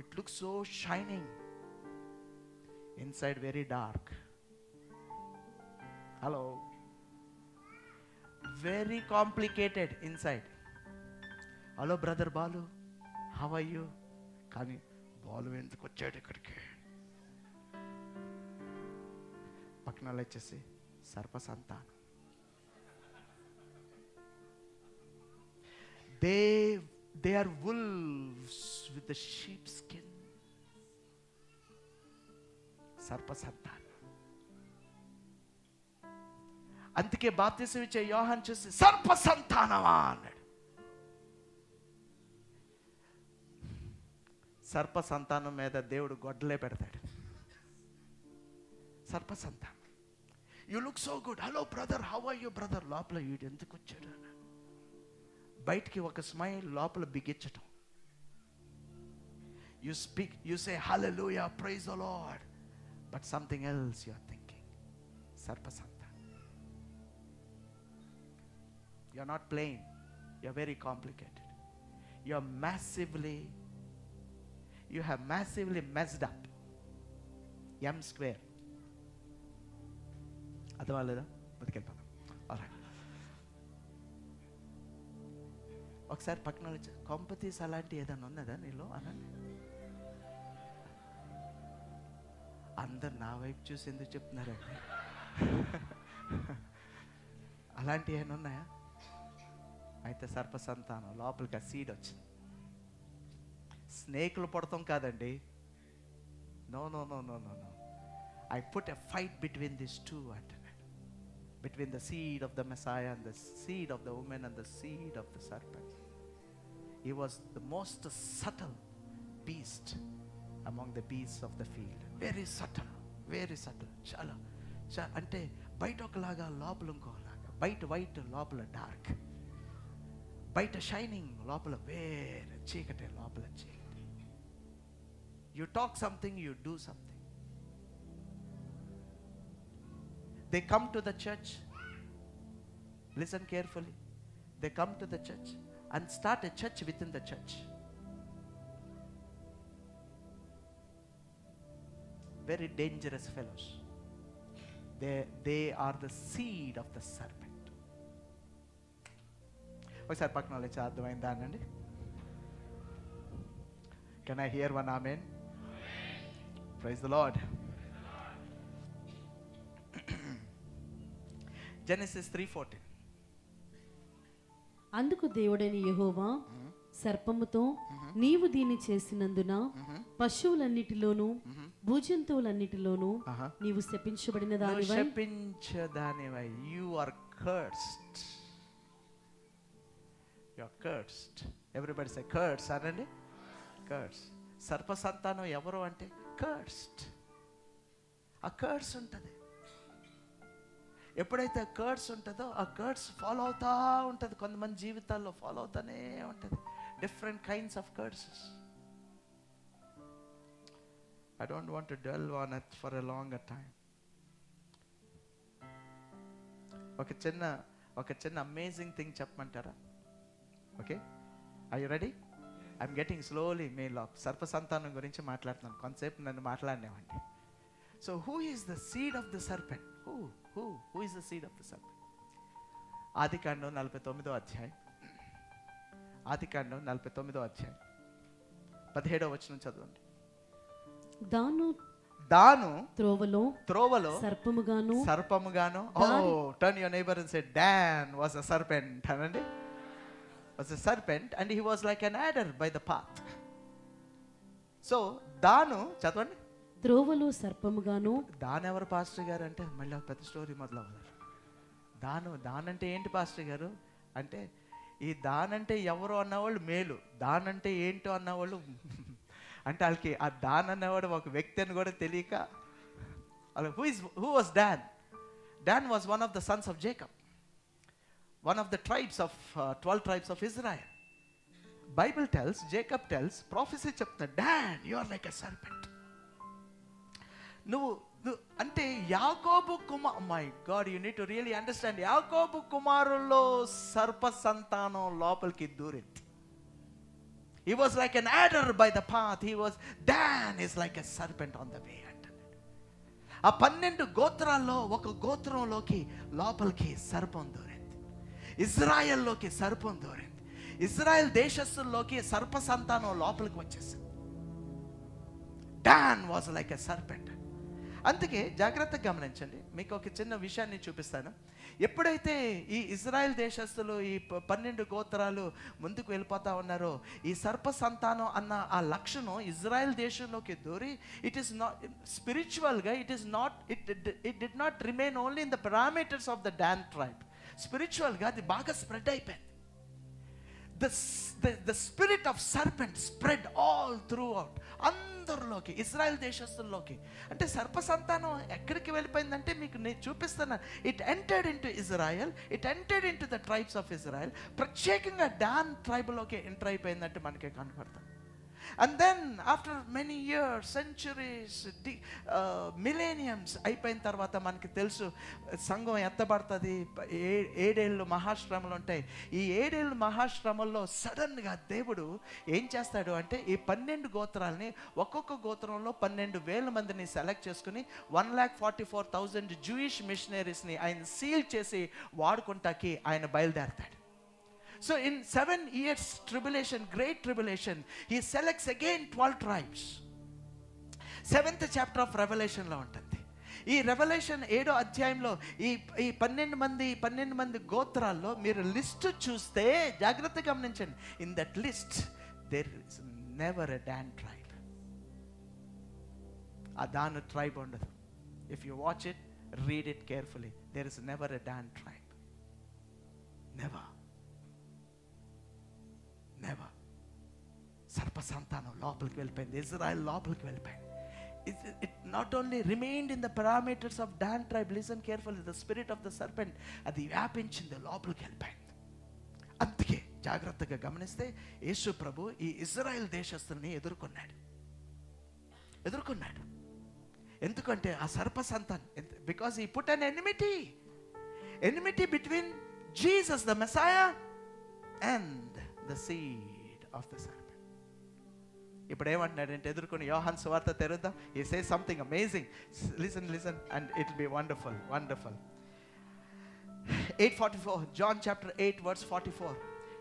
It looks so shining, inside very dark. Hello. Very complicated inside. Hello brother Balu, how are you? Kani Balu ఎందుకు వచ్చాడు ఇక్కడికి? పక్కన వచ్చేసి సర్ప సంతానం. They are wolves with the sheep skin. సర్ప సంతానం. అందుకే బాప్తిసం ఇచ్చే యోహాను చూసి సర్ప సంతానమా అన్నాడు. సర్ప సంతానం మీద దేవుడు గొడ్డలే పెడతాడు. సర్ప సంతానం. You look so good, hello brother, how are you brother. లోపల వీడు ఎందుకు వచ్చాడు అన్నాడు. బయటికి ఒక స్మైల్, లోపల బిగించటం. You speak, you say hallelujah, praise the Lord, but something else you are thinking. సర్ప సంతానం. You are not plain, you are very complicated. You have massively messed up. M square. అర్థమలేదా? బతికెళ్ళిపోదాం. ఆల్రైట్. ఒకసారి పక్కన కొంపతీస్ అలాంటి ఏదైనా ఉన్నదా నీలో అనండి. అందరు నా వైపు చూసి ఎందుకు చెప్తున్నారండి? అలాంటివి ఏమైనా ఉన్నాయా? అయితే సర్ప సంతానం లోపలికి ఆ సీడ్ వచ్చింది. స్నేకులు పడతాం కాదండి. No no no no no no. I put a fight between this two అంటున్నాడు. Between the seed of the Messiah and the seed of the woman and the seed of the serpent. He was the most subtle beast among the beast of the field. Very subtle, very subtle. చాలా అంటే బయట ఒకలాగా లోపల ఇంకోలాగా. బయట white, లోపల dark. బయట shining, లోపల వేరే చీకటి, లోపల చీకటి. You talk something, you do something. They come to the church, listen carefully, they come to the church and start a church within the church. Very dangerous fellows. They are the seed of the serpent. ఒకసారి పక్కన వాళ్ళు అర్థమైందా అనండి. Can I hear one amen? Praise the Lord. Genesis 3:14. అందుకు దేవుడైన యెహోవా సర్పముతో, నీవు దీన్ని చేసినందున పశువులన్నిటిలోను భూజంతువులన్నిటిలోను నీవు శపించబడిన దానివై. You are cursed. You are cursed. Everybody say cursed. అనండి. Cursed. సర్ప సంతానం ఎవరు అంటే cursed. ఆ కర్స్ ఉంటుంది. ఎప్పుడైతే కర్స్ ఉంటుందో ఆ కర్స్ ఫాలో అవుతా ఉంటుంది. కొంతమంది జీవితాల్లో ఫాలో అవుతానే ఉంటుంది. Different kinds of curses. I don't want to dwell on it for a longer time. ఒక చిన్న అమేజింగ్ థింగ్ చెప్పమంటారా? Okay, are you ready? I'm getting slowly mail off. సర్ప సంతానం గురించి మాట్లాడుతున్నాను. కొంతసేపు నన్ను మాట్లాడినామండి. So who is the seed of the serpent? Who is the seed of the serpent? ఆదికాండం 49వ అధ్యాయం. ఆదికాండం 49వ అధ్యాయం 17వ వచనం చదవండి. దాను త్రోవలో సర్పముగాను. Oh, turn your neighbour and say Dan was a serpent. అనండి. Was a serpent and he was like an adder by the path. So దాను చదవండి. త్రోవలో సర్పముగాను. దాను ఎవరు పాస్టర్ గారు అంటే మళ్ళీ పెద్ద స్టోరీ మొదలవుతారు. దానంటే ఏంటి పాస్టర్ గారు అంటే, ఈ దానంటే ఎవరు అన్నవాళ్ళు మేలు, దానంటే ఏంటో అన్నవాళ్ళు అంటే వాళ్ళకి ఆ దాన్ అన్నవాడు ఒక వ్యక్తి అని కూడా తెలియక. Who was Dan? Dan was one of the sons of Jacob, one of the tribes of 12 tribes of Israel. Bible tells, Jacob tells, prophecy చెప్తున్నా, Dan, you are like a serpent. నువ్వు అంటే యాకోబు my God, you need to really understand. యాకోబు కుమారుల్లో సర్ప సంతానం లోపలికి దూరింది. He was like an adder by the path. Dan is like a serpent on the way. ఆ 12 గోత్రాల్లో ఒక గోత్రంలోకి లోపలికి సర్పం దూరింది. ఇజ్రాయెల్లోకి సర్పం దూరింది. ఇజ్రాయెల్ దేశస్తుల్లోకి సర్ప సంతానం లోపలికి వచ్చేసింది. Dan was like a serpent. అందుకే జాగ్రత్తగా గమనించండి. మీకు ఒక చిన్న విషయాన్ని చూపిస్తాను. ఎప్పుడైతే ఈ ఇజ్రాయెల్ దేశస్తులు ఈ 12 గోత్రాలు ముందుకు వెళ్ళిపోతా ఉన్నారో, ఈ సర్ప సంతానం అన్న ఆ లక్షణం ఇజ్రాయెల్ దేశంలోకి దూరి, ఇట్ ఈస్ నాట్ స్పిరిచువల్గా, it did not remain only in the parameters of the Dan tribe. స్పిరిచువల్గా అది బాగా స్ప్రెడ్ అయిపోయింది. The spirit of serpent spread all throughout, అందరిలోకి, ఇజ్రాయెల్ దేశస్తుల్లోకి. అంటే సర్ప సంతానం ఎక్కడికి వెళ్ళిపోయిందంటే మీకు నేను చూపిస్తాను. It entered into Israel, it entered into the tribes of Israel. ప్రత్యేకంగా డాన్ ట్రైబ్లోకి ఎంటర్ అయిపోయిందంటే మనకి కనపడతాం. And then after many years, centuries, millenniums అయిపోయిన తర్వాత మనకి తెలుసు సంఘం ఎత్తబడుతుంది. 7 ఏళ్ళు మహాశ్రమలు ఉంటాయి. ఈ 7 ఏళ్ళు మహాశ్రమల్లో సడన్గా దేవుడు ఏం చేస్తాడు అంటే, ఈ 12 గోత్రాలని, ఒక్కొక్క గోత్రంలో 12,000 మందిని సెలెక్ట్ చేసుకుని 1,44,000 జూయిష్ మిషనరీస్ని ఆయన సీల్ చేసి వాడుకుంటాకి ఆయన బయలుదేరతాడు. So in 7 years tribulation, great tribulation, he selects again 12 tribes. 7th chapter of Revelation లో ఉంటుంది. ఈ రెవల్యూషన్ 7వ అధ్యాయంలో ఈ 12 మంది గోత్రాల్లో మీరు లిస్ట్ చూస్తే జాగ్రత్తగా గమనించండి. In that list there is never a Dan tribe. ఆ దాన్ ట్రైబ్ ఉండదు. If you watch it, read it carefully, there is never a Dan tribe. Never. సర్ప సంతానం లోపలికి వెళ్ళిపోయింది. ఇజ్రాయెల్ లోపలికి వెళ్ళిపోయింది. It not only remained in the parameters of Dan tribe. Listen carefully. The spirit of the serpent అది వ్యాపించింది, లోపలికి వెళ్ళిపోయింది. అందుకే జాగ్రత్తగా గమనిస్తే యేసు ప్రభు ఈ ఇజ్రాయెల్ దేశస్తుల్ని ఎదుర్కొన్నాడు. ఎందుకంటే ఆ సర్ప సంతానం, because he put an enmity between Jesus the Messiah and the seed of the serpent. ఇప్పుడు ఏమంటున్నాడంటే, ఎదుర్కొని యోహాను సువార్త తెరుద్దాం. He says something amazing. Listen and it will be wonderful. 8:44, John chapter 8 verse 44.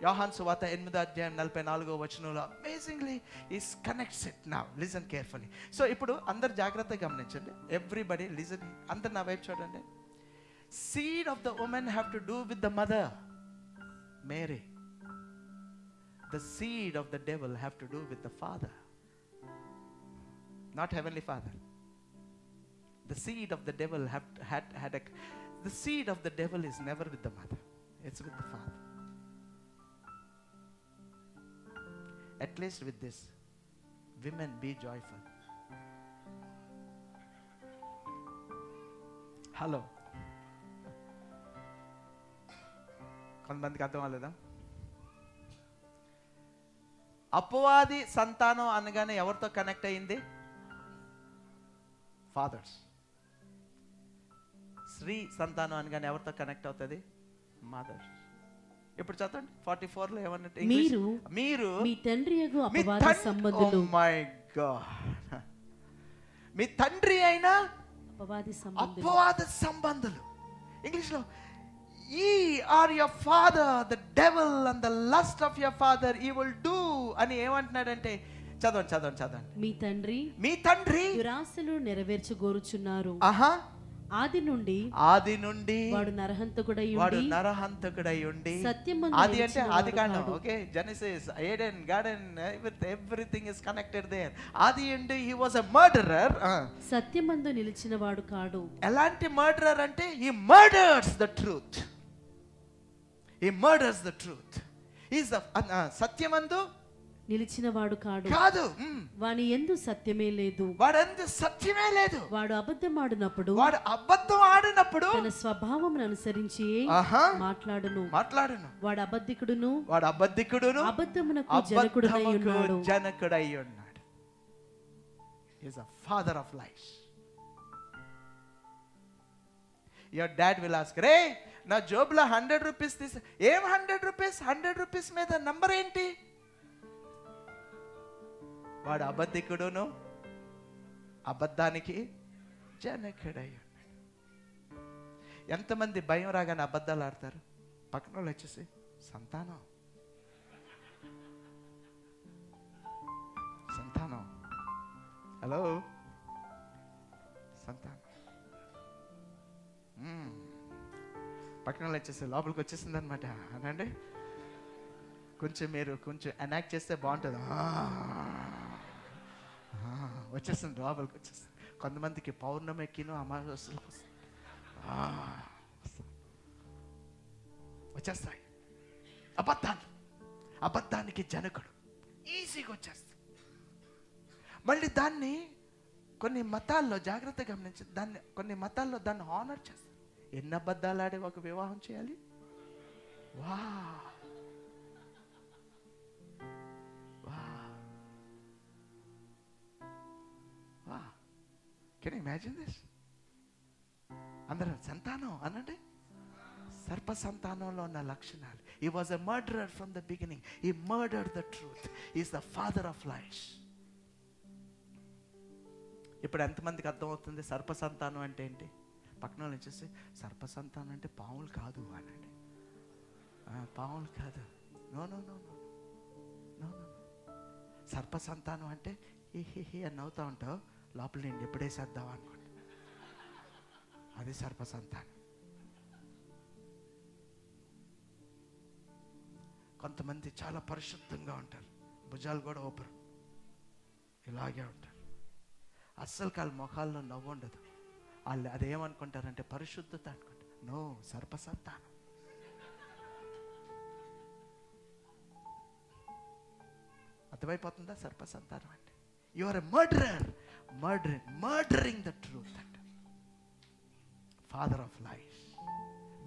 యోహాను సువార్త 8వ అధ్యాయం 44వ వచనంలో amazingly he connects it. Now listen carefully. So ఇప్పుడు అందరు జాగ్రత్తగా గమనించండి. Everybody listen. అందరు నా వైపు చూడండి. Seed of the woman have to do with the mother, Mary. The seed of the devil have to do with the father, not heavenly father. The seed of the devil the seed of the devil is never with the mother, it's with the father. At least with this, women, be joyful. Hello. కొంతమందికి అర్థం అవ్వలేదా? అపవాది సంతానం అనగానే ఎవరితో connect అయింది? Fathers. స్త్రీ సంతానం అనగానే ఎవరితో కనెక్ట్ అవుతుంది? మదర్స్. ఇప్పుడు చదవండి 44లో ఏమన్నట్టు, మీరు మీ తండ్రి అయిన అపవాద సంబంధులు. ఇంగ్లీష్లో ye are your father the devil, and the lust of your father he will do అని ఏమంటున్నాడంటే, చదవండి. మీ తండ్రి దురాశలు నెరవేర్చగోరుచున్నారు. ఆది నుండి వాడు నరహంతకుడై ఉండి సత్యమందు, ఆది అంటే ఆదికాండం, okay, Genesis, Eden, garden, everything is connected there. ఆది నుండి he was a murderer. సత్యమందు నిలిచిన వాడు కాడు. ఎలాంటి మర్డరర్ అంటే he murders the truth. సత్యమందు నిలిచిన వాడు కాదు. వాని యందు సత్యమే లేదు. వాడు అబద్ధం ఆడినప్పుడు తన స్వభావమును అనుసరించి మాట్లాడును. వాడు అబద్ధికుడును అబద్ధమునకు జనకుడై ఉన్నాడు. He is a father of lies. Your dad will ask, రే నా జోబులో 100 రూపీస్ తీసి, ఏం 100 రూపీస్? 100 రూపీస్ మీద నంబర్ ఏంటి? వాడు అబద్ధికుడును అబద్ధానికి జనకుడై ఉన్నాడు. ఎంతమంది భయం రాగానే అబద్ధాలు ఆడతారు? పక్కన వాళ్ళు వచ్చేసి సంతానం హలో, సంతానం. పక్కన వచ్చేసి లోపలికి వచ్చేసింది అనమాట. అనండి, కొంచెం మీరు కొంచెం ఎనాక్ట్ చేస్తే బాగుంటుంది. వచ్చేస్తుంది, లోపలికి వచ్చేస్తుంది. కొంతమందికి పౌర్ణమి ఎక్కిను అమావాస్యలకు వచ్చేస్తాయి అబద్ధాలు. అబద్ధానికి జనకుడు ఈజీగా వచ్చేస్తాయి. మళ్ళీ దాన్ని కొన్ని మతాల్లో జాగ్రత్తగా గమనించి, కొన్ని మతాల్లో దాన్ని హానర్ చేస్తారు. ఎన్ని అబద్ధాలు ఆడి ఒక వివాహం చేయాలి? వా వా కెన్ యు ఇమాజిన్ దిస్? అందరూ సంతానం అనండి. సర్ప సంతానంలో ఉన్న లక్షణాలు. He was a murderer from the beginning. He murdered the truth. He is the father of lies. ఇప్పుడు ఎంతమందికి అర్థమవుతుంది సర్ప సంతానం అంటే ఏంటి? పక్కన వచ్చేసి సర్ప సంతానం అంటే పాములు కాదు అనండి. పాములు కాదు. No no no no no no. సర్ప సంతానం అంటే హి అని నవ్వుతూ ఉంటావు, లోపల నేను ఎప్పుడేసేద్దాం అనుకోండి. అది సర్ప సంతానం. కొంతమంది చాలా పరిశుద్ధంగా ఉంటారు, భుజాలు కూడా ఓపరు, ఇలాగే ఉంటారు. అస్సలు వాళ్ళ ముఖాల్లో నవ్వు ఉండదు. వాళ్ళు అదేమనుకుంటారంటే పరిశుద్ధత అనుకుంటారు. నో, సర్ప సంతానం. అర్థమైపోతుందా సర్ప సంతానం అంటే? You are a murderer, murdering the truth అంట. Father of life,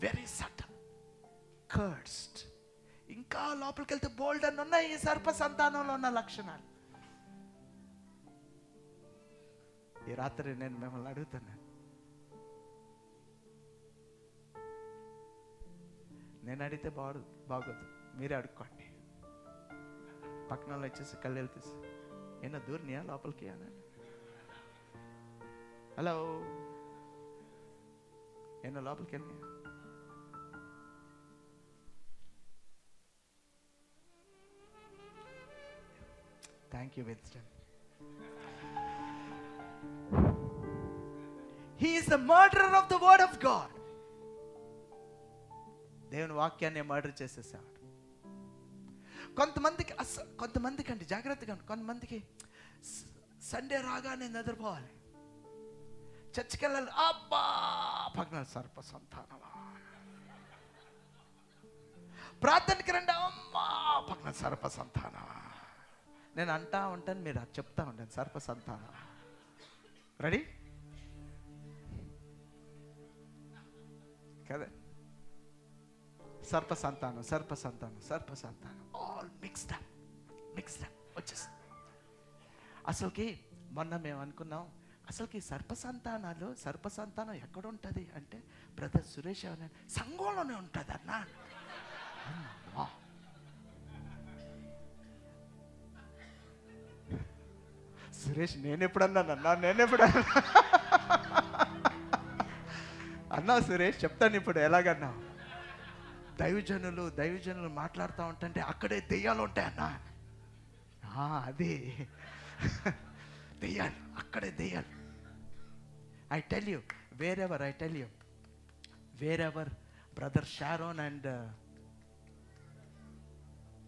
very subtle, cursed. ఇంకా లోపలికి వెళ్తే బోల్డ్ అని ఉన్నాయి ఈ సర్ప సంతానంలో ఉన్న లక్షణాలు. ఈ రాత్రి నేను మిమ్మల్ని అడుగుతున్నాను, నేను అడిగితే బాగోదు, మీరే అడుక్కోండి. పక్కన వాళ్ళు వచ్చేసి కళ్ళు తీసి ఏమన్నా దూరినియా లోపలికి అనండి. హలో, ఏమన్నా లోపలికి వెళ్ళినాయా? Thank you, Winston. He is the murderer of the word of God. దేవుని వాక్యాన్ని మర్డర్ చేసేసాడు. కొంతమందికి అంటే జాగ్రత్తగా, కొంతమందికి సండే రాగానే నిద్రపోవాలి, చర్చికి వెళ్ళాలి. అబ్బా, పక్కన సర్ప సంతానమా. ప్రార్థనకి రండి, అమ్మా, పక్కన సర్ప సంతానమా. నేను అంటా ఉంటాను, మీరు అది చెప్తా ఉంటాను, సర్ప సంతానం. రెడీ కదా? సర్ప సంతానం, సర్ప సంతానం, సర్ప సంతానం, ఆల్ మిక్స్డ్ అప్ వచ్చేస్తుంది. అసలుకి మొన్న మేము అనుకున్నాం, అసలుకి సర్ప సంతానం ఎక్కడ ఉంటుంది అంటే, బ్రదర్ సురేష్ అనే సంఘంలోనే ఉంటుంది అన్నా. సురేష్ నేనెప్పుడన్నా అన్నావు సురేష్, చెప్తాను ఇప్పుడు ఎలాగన్నావు. దైవజనులు మాట్లాడుతూ ఉంటుంటే అక్కడే దెయ్యాలు ఉంటాయి అన్నా. అది దెయ్యాలు, అక్కడే దెయ్యాలు. I tell you, wherever brother Sharon and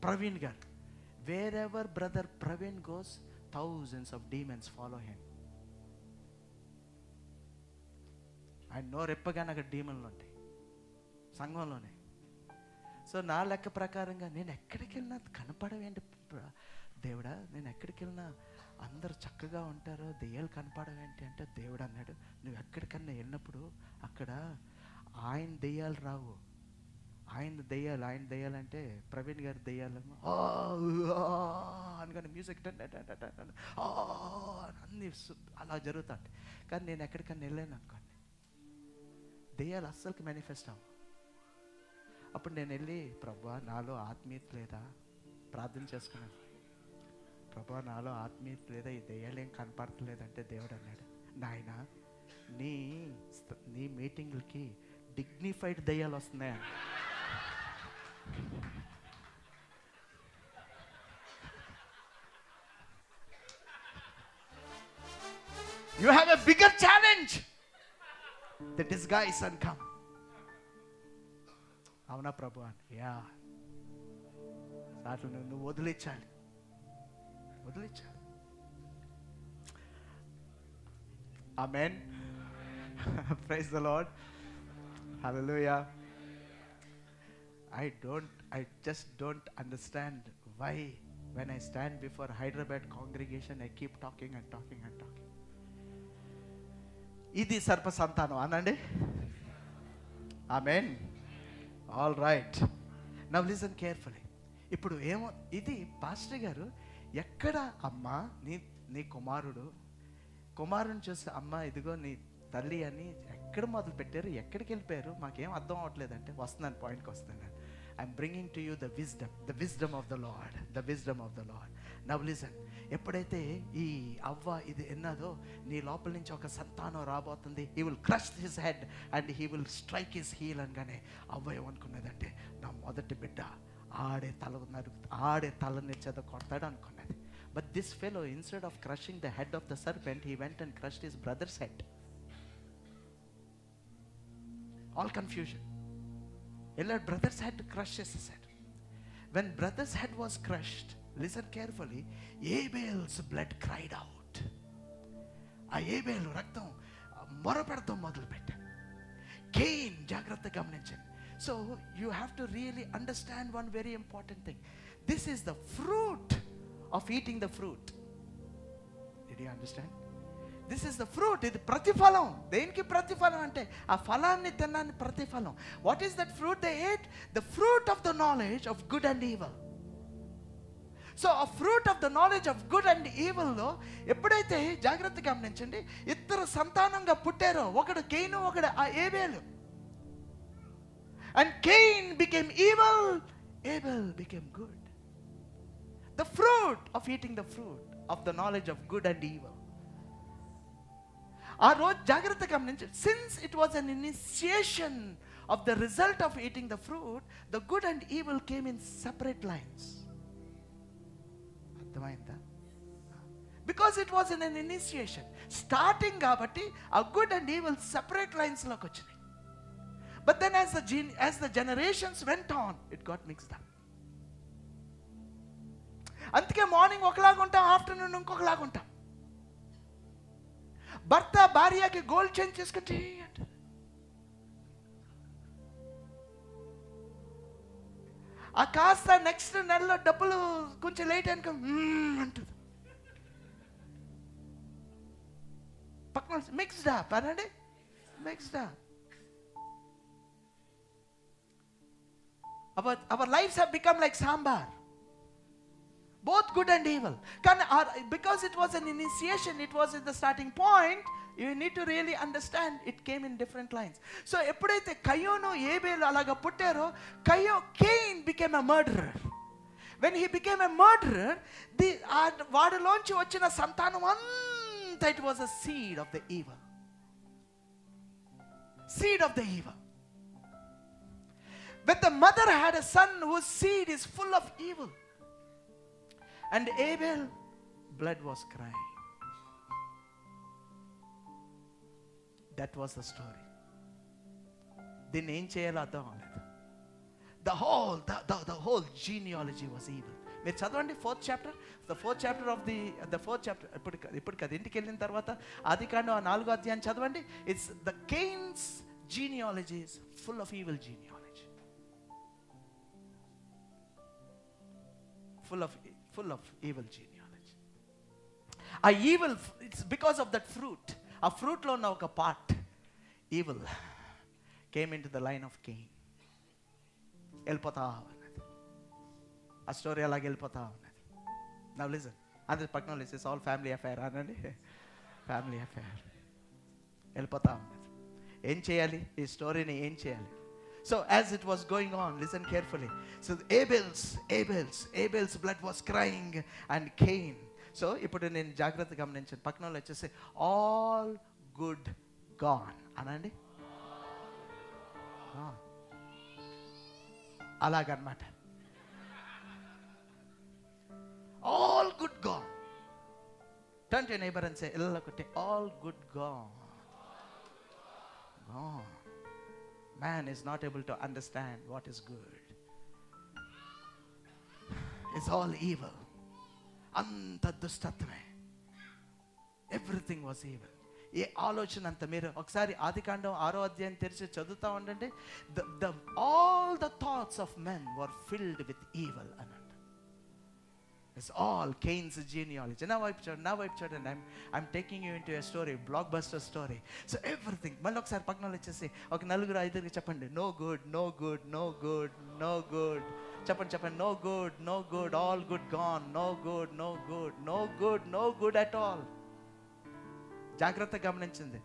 Praveen garu, wherever brother Praveen goes, thousands of demons follow him. ఆయన నోరెప్పగానే అక్కడ డీమన్లు ఉంటాయి సంఘంలోనే. సో నా లెక్క ప్రకారంగా నేను ఎక్కడికి వెళ్ళినా కనపడవేంటి దేవుడా, నేను ఎక్కడికి వెళ్ళినా అందరు చక్కగా ఉంటారో, దెయ్యాలు కనపడవేంటి అంటే, దేవుడు అన్నాడు, నువ్వు ఎక్కడికన్నా వెళ్ళినప్పుడు అక్కడ ఆయన దెయ్యాలు రావు. ఆయన దెయ్యాలు అంటే ప్రవీణ్ గారి దెయ్యాలు అనుకోని మ్యూజిక్ అన్నీ అలా జరుగుతాయి. కానీ నేను ఎక్కడికన్నా వెళ్ళాను అనుకోండి, దెయ్యాలు అస్సలకి మేనిఫెస్ట్ అవ్వవు. అప్పుడు నేను వెళ్ళి, ప్రభువా నాలో ఆత్మీయత లేదా, ప్రార్థన చేసుకున్నాను. ప్రభువా నాలో ఆత్మీయత లేదా, ఈ దెయ్యాలు ఏం కనపడతలేదంటే దేవుడు అన్నాడు, నాయన నీ మీటింగ్లకి డిగ్నిఫైడ్ దెయ్యాలు వస్తున్నాయి. You have a bigger challenge. The disguise and come. అవునా ప్రభు అని. యా, అట్లా నువ్వు వదిలించాలి. Amen. Praise the Lord. Hallelujah. I just don't understand why when I stand before Hyderabad congregation I keep talking and talking and talking. ఇది సర్ప సంతానం అనండి. Amen. All right. Now listen carefully. ఇప్పుడు ఏమో ఇది పాస్టర్ గారు ఎక్కడ అమ్మా నీ కుమారుని చూసి అమ్మ ఇదిగో నీ తల్లి అని ఎక్కడ మొదలు పెట్టారు, ఎక్కడికి వెళ్ళిపోయారు, మాకేం అర్థం అవ్వట్లేదు అంటే వస్తున్నాను, పాయింట్కి వస్తున్నాను. I'm bringing to you the wisdom of the lord. Now listen. ఎప్పుడైతే ఈ అవ్వ ఇది ఎన్నదో, నీ లోపల నుంచి ఒక సంతానం రాబోతుంది, he will crush his head and he will strike his heel అనగానే అవ్వ ఏమనుకున్నదంటే, నా మొదటి బిడ్డ ఆడే తలని చేత కొడతాడు అనుకున్నది. But this fellow, instead of crushing the head of the serpent, he went and crushed his brother's head. All confusion. His brother's head crushes his head. When brother's head was crushed, listen carefully, Abel's blood cried out. Abel raktam morapadam modalu pettam. Cain jagratta gamaninchandi. So you have to really understand one very important thing. This is the fruit of eating the fruit. Did you understand? This is the fruit. ఇది ప్రతిఫలం. దేనికి ప్రతిఫలం అంటే ఆ ఫలాన్ని తిన్నాన్ని ప్రతిఫలం. What is that fruit they ate? The fruit of the knowledge of good and evil. So a fruit of the knowledge of good and evil లో ఎప్పుడైతే జాగ్రత్తగా గమనించండి, ఇద్దరు సంతానంగా పుట్టారో, ఒకడు కేయిను, ఒకడు Abel. And Cain became evil, Abel became good. The fruit of eating the fruit of the knowledge of good and evil. ఆ రోజు జాగ్రత్తగా గమనించండి, since it was an initiation of the result of eating the fruit, the good and evil came in separate lines. అర్థమైందా? Because it was an initiation. Starting కాబట్టి ఆ good and evil separate lines లోకి వచ్చినాయి. But then as the generations went on, it got mixed up. అందుకే morning ఒకలాగా ఉంటాం, afternoon ఇంకొకలాగా ఉంటాం. భర్త భార్యకి గోల్డ్ చైన్ చేసుకుంటే అంటారు, ఆ కాస్త నెక్స్ట్ నెలలో డబ్బులు కొంచెం లేట్ అనుకో అంటుంది. పక్కన మిక్స్డ్ అప్ అనండి, mixed up. Our lives have become like sambar, both good and evil. Because it was an initiation, it was at the starting point, you need to really understand it came in different lines. So ఎప్పుడైతే కయ్యోను ఏబేలు అలాగా పుట్టారో, Cain became a murderer. When he became a murderer, వాడిలోంచి వచ్చిన సంతానం అంతా, it was a seed of the evil. But the mother had a son whose seed is full of evil. And Abel, blood was crying. That was the story. దీన్ని ఏం చేయాలో అర్థం అవ్వలేదు. The whole genealogy was evil. మీరు చదవండి fourth chapter of the fourth chapter. ఇప్పుడు కదా ఇంటికి వెళ్ళిన తర్వాత ఆదికాండం 4వ అధ్యాయం చదవండి. It's the Cain's genealogy is full of evil genealogy. Full of evil genealogy. A evil, it's because of that fruit. A fruit lo na oka part, evil came into the line of Cain. Elpota unnadi. A story alage elpota unnadi. Now listen. Andre pakkana listen, it's all family affair anandi. Family affair. Elpota unnadi. Em cheyali ee story ni em cheyali? So as it was going on, listen carefully. So Abel's blood was crying and Cain. So ఇప్పుడు నేను జాగ్రత్తగా గమనించాను, పక్కన వచ్చేసి all good gone అనండి. అలాగనమాట. All good gone. Turn to your neighbor and say, all good gone. Gone. Man is not able to understand what is good. It's all evil. Anta dustatme. Everything was evil. ఏ ఆలోచన అంత మీరు ఒకసారి ఆదికాండం 6వ అధ్యాయం తెరిచి చదువుతా ఉండండి. All the thoughts of men were filled with evil అనంట. It's all Cain's genealogy. Now I've chosen. I'm taking you into a story, blockbuster story. So everything. మళ్ళీ ఒకసారి పక్కన వచ్చేసి ఒక 4-5 చెప్పండి. No good, no good, no good, no good. చెప్పండి. No good, no good, all good gone. No good, no good, no good, no good at all. జాగ్రత్తగా గమనించింది.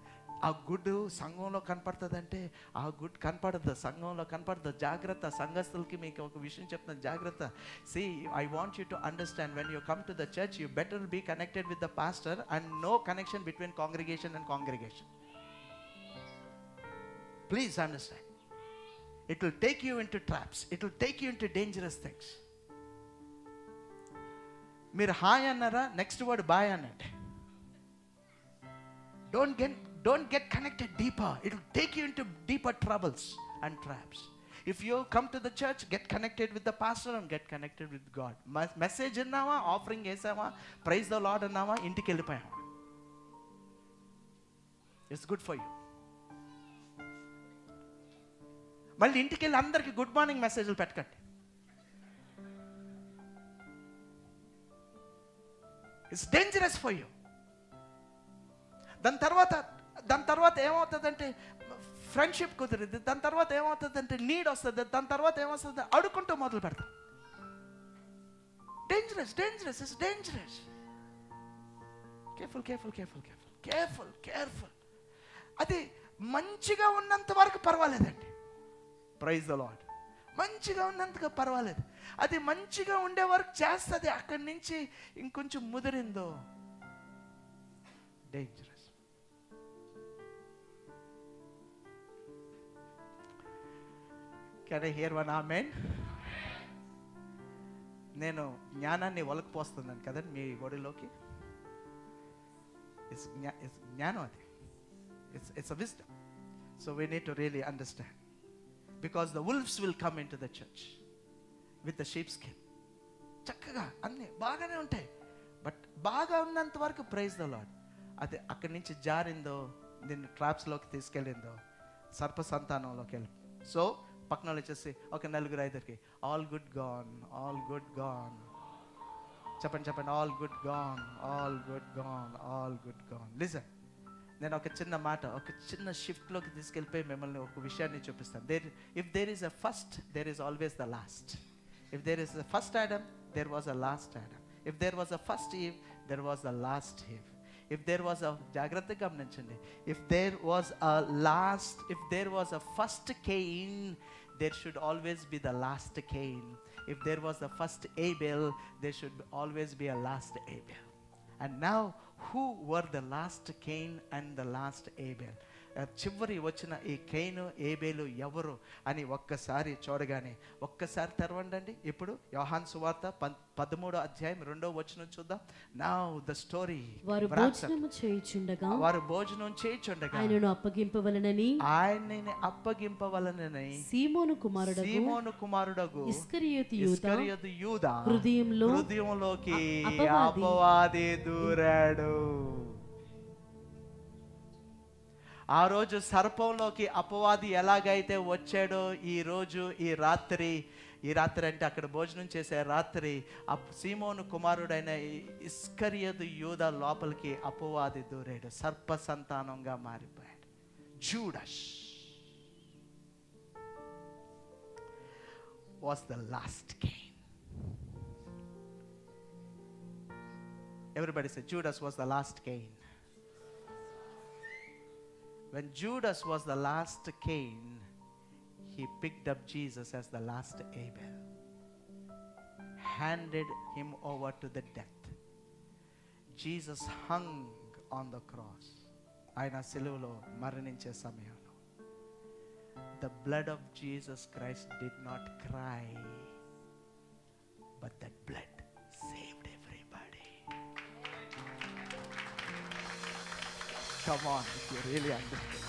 ఆ గుడ్ సంఘంలో కనపడుతుందంటే ఆ గుడ్ కనపడదు, సంఘంలో కనపడదు. జాగ్రత్త. సంఘస్థులకి మీకు ఒక విషయం చెప్తాను, జాగ్రత్త. See, I want you to understand, when you come to the church, you better be connected with the pastor and no connection between congregation and congregation. Please understand. It will take you into traps. It will take you into dangerous things. మీరు hi అన్నారా, next word bye అనండి. Don't get connected deeper. It will take you into deeper troubles and traps. If you come to the church, get connected with the pastor and get connected with God. Message annava, offering esama, praise the Lord annava, intiki vellipoyama. It's good for you. Malli intiki velli andarki good morning messages pettakandi. It's dangerous for you. దాని తర్వాత ఏమవుతుందంటే friendship కుదిరింది. దాని తర్వాత ఏమవుతుందంటే need వస్తుంది. దాని తర్వాత ఏమొస్తుంది, అడుక్కుంటూ మొదలు పెడతాం. డేంజరస్. It's dangerous. కేర్ఫుల్. అది మంచిగా ఉన్నంత వరకు పర్వాలేదండి. Praise the Lord. మంచిగా ఉన్నంతగా పర్వాలేదు. అది మంచిగా ఉండే వరకు చేస్తుంది. అక్కడి నుంచి ఇంకొంచెం ముదిరిందో dangerous. Can I hear one amen? నేను జ్ఞానాన్ని ఒలకపోస్తున్నాను కదండి మీ ఒడిలోకి. జ్ఞానం అది. It's a wisdom. So we need to really understand. Because the wolves will come into the church with the sheepskin. చక్కగా అన్నీ బాగానే ఉంటాయి. బట్ బాగా ఉన్నంత వరకు ప్రైజ్ ద లార్డ్. అది అక్కడి నుంచి జారిందో, దీన్ని ట్రాప్స్లోకి తీసుకెళ్ళిందో, సర్ప సంతానంలోకి వెళ్ళి. సో పక్కన వచ్చేసి ఒక 4-5 ఆల్ గుడ్ గాన్. చెప్పండి. All good gone. లిజన్, నేను ఒక చిన్న మాట, ఒక చిన్న షిఫ్ట్లోకి తీసుకెళ్ళిపోయి మిమ్మల్ని ఒక విషయాన్ని చూపిస్తాను. If there is a first, there is always the last. If there is a first Adam, there was a last Adam. If there was a first Eve, there was the last Eve. If there was a, జాగ్రత్తగా గమనించండి, if there was a first Cain, there should always be the last Cain. If there was a first Abel, there should always be a last Abel. And now, who were the last Cain and the last Abel? చివరి వచ్చిన ఈ కైను ఏబేలు ఎవరు అని ఒక్కసారి చూడగానే, ఒక్కసారి తెరవండి. ఇప్పుడు యోహాను సువార్త 13వ అధ్యాయం 2వ వచనం చూద్దాం. Now the story. వారు భోజనం చేయుచుండగా ఆయనను అప్పగింపవలెనని సీమోను కుమారుడగు ఇస్కరియోతు యూదా హృదయంలోకి అపవాది దూరాడు. ఆ రోజు సర్పంలోకి అపవాది ఎలాగైతే వచ్చాడో, ఈ రాత్రి అంటే అక్కడ భోజనం చేసే రాత్రి సీమోను కుమారుడైన ఇస్కరియోతు యూదా లోపలికి అపవాది దూరాడు, సర్ప సంతానంగా మారిపోయాడు. Judas was the last Cain. Everybody say, Judas was the last Cain. When Judas was the last Cain, he picked up Jesus as the last Abel, handed him over to the death. Jesus hung on the cross. ఆయన సిలువలో మరణించే సమయంలో the blood of Jesus Christ did not cry, but that blood saved everybody. Come on, if you really understand.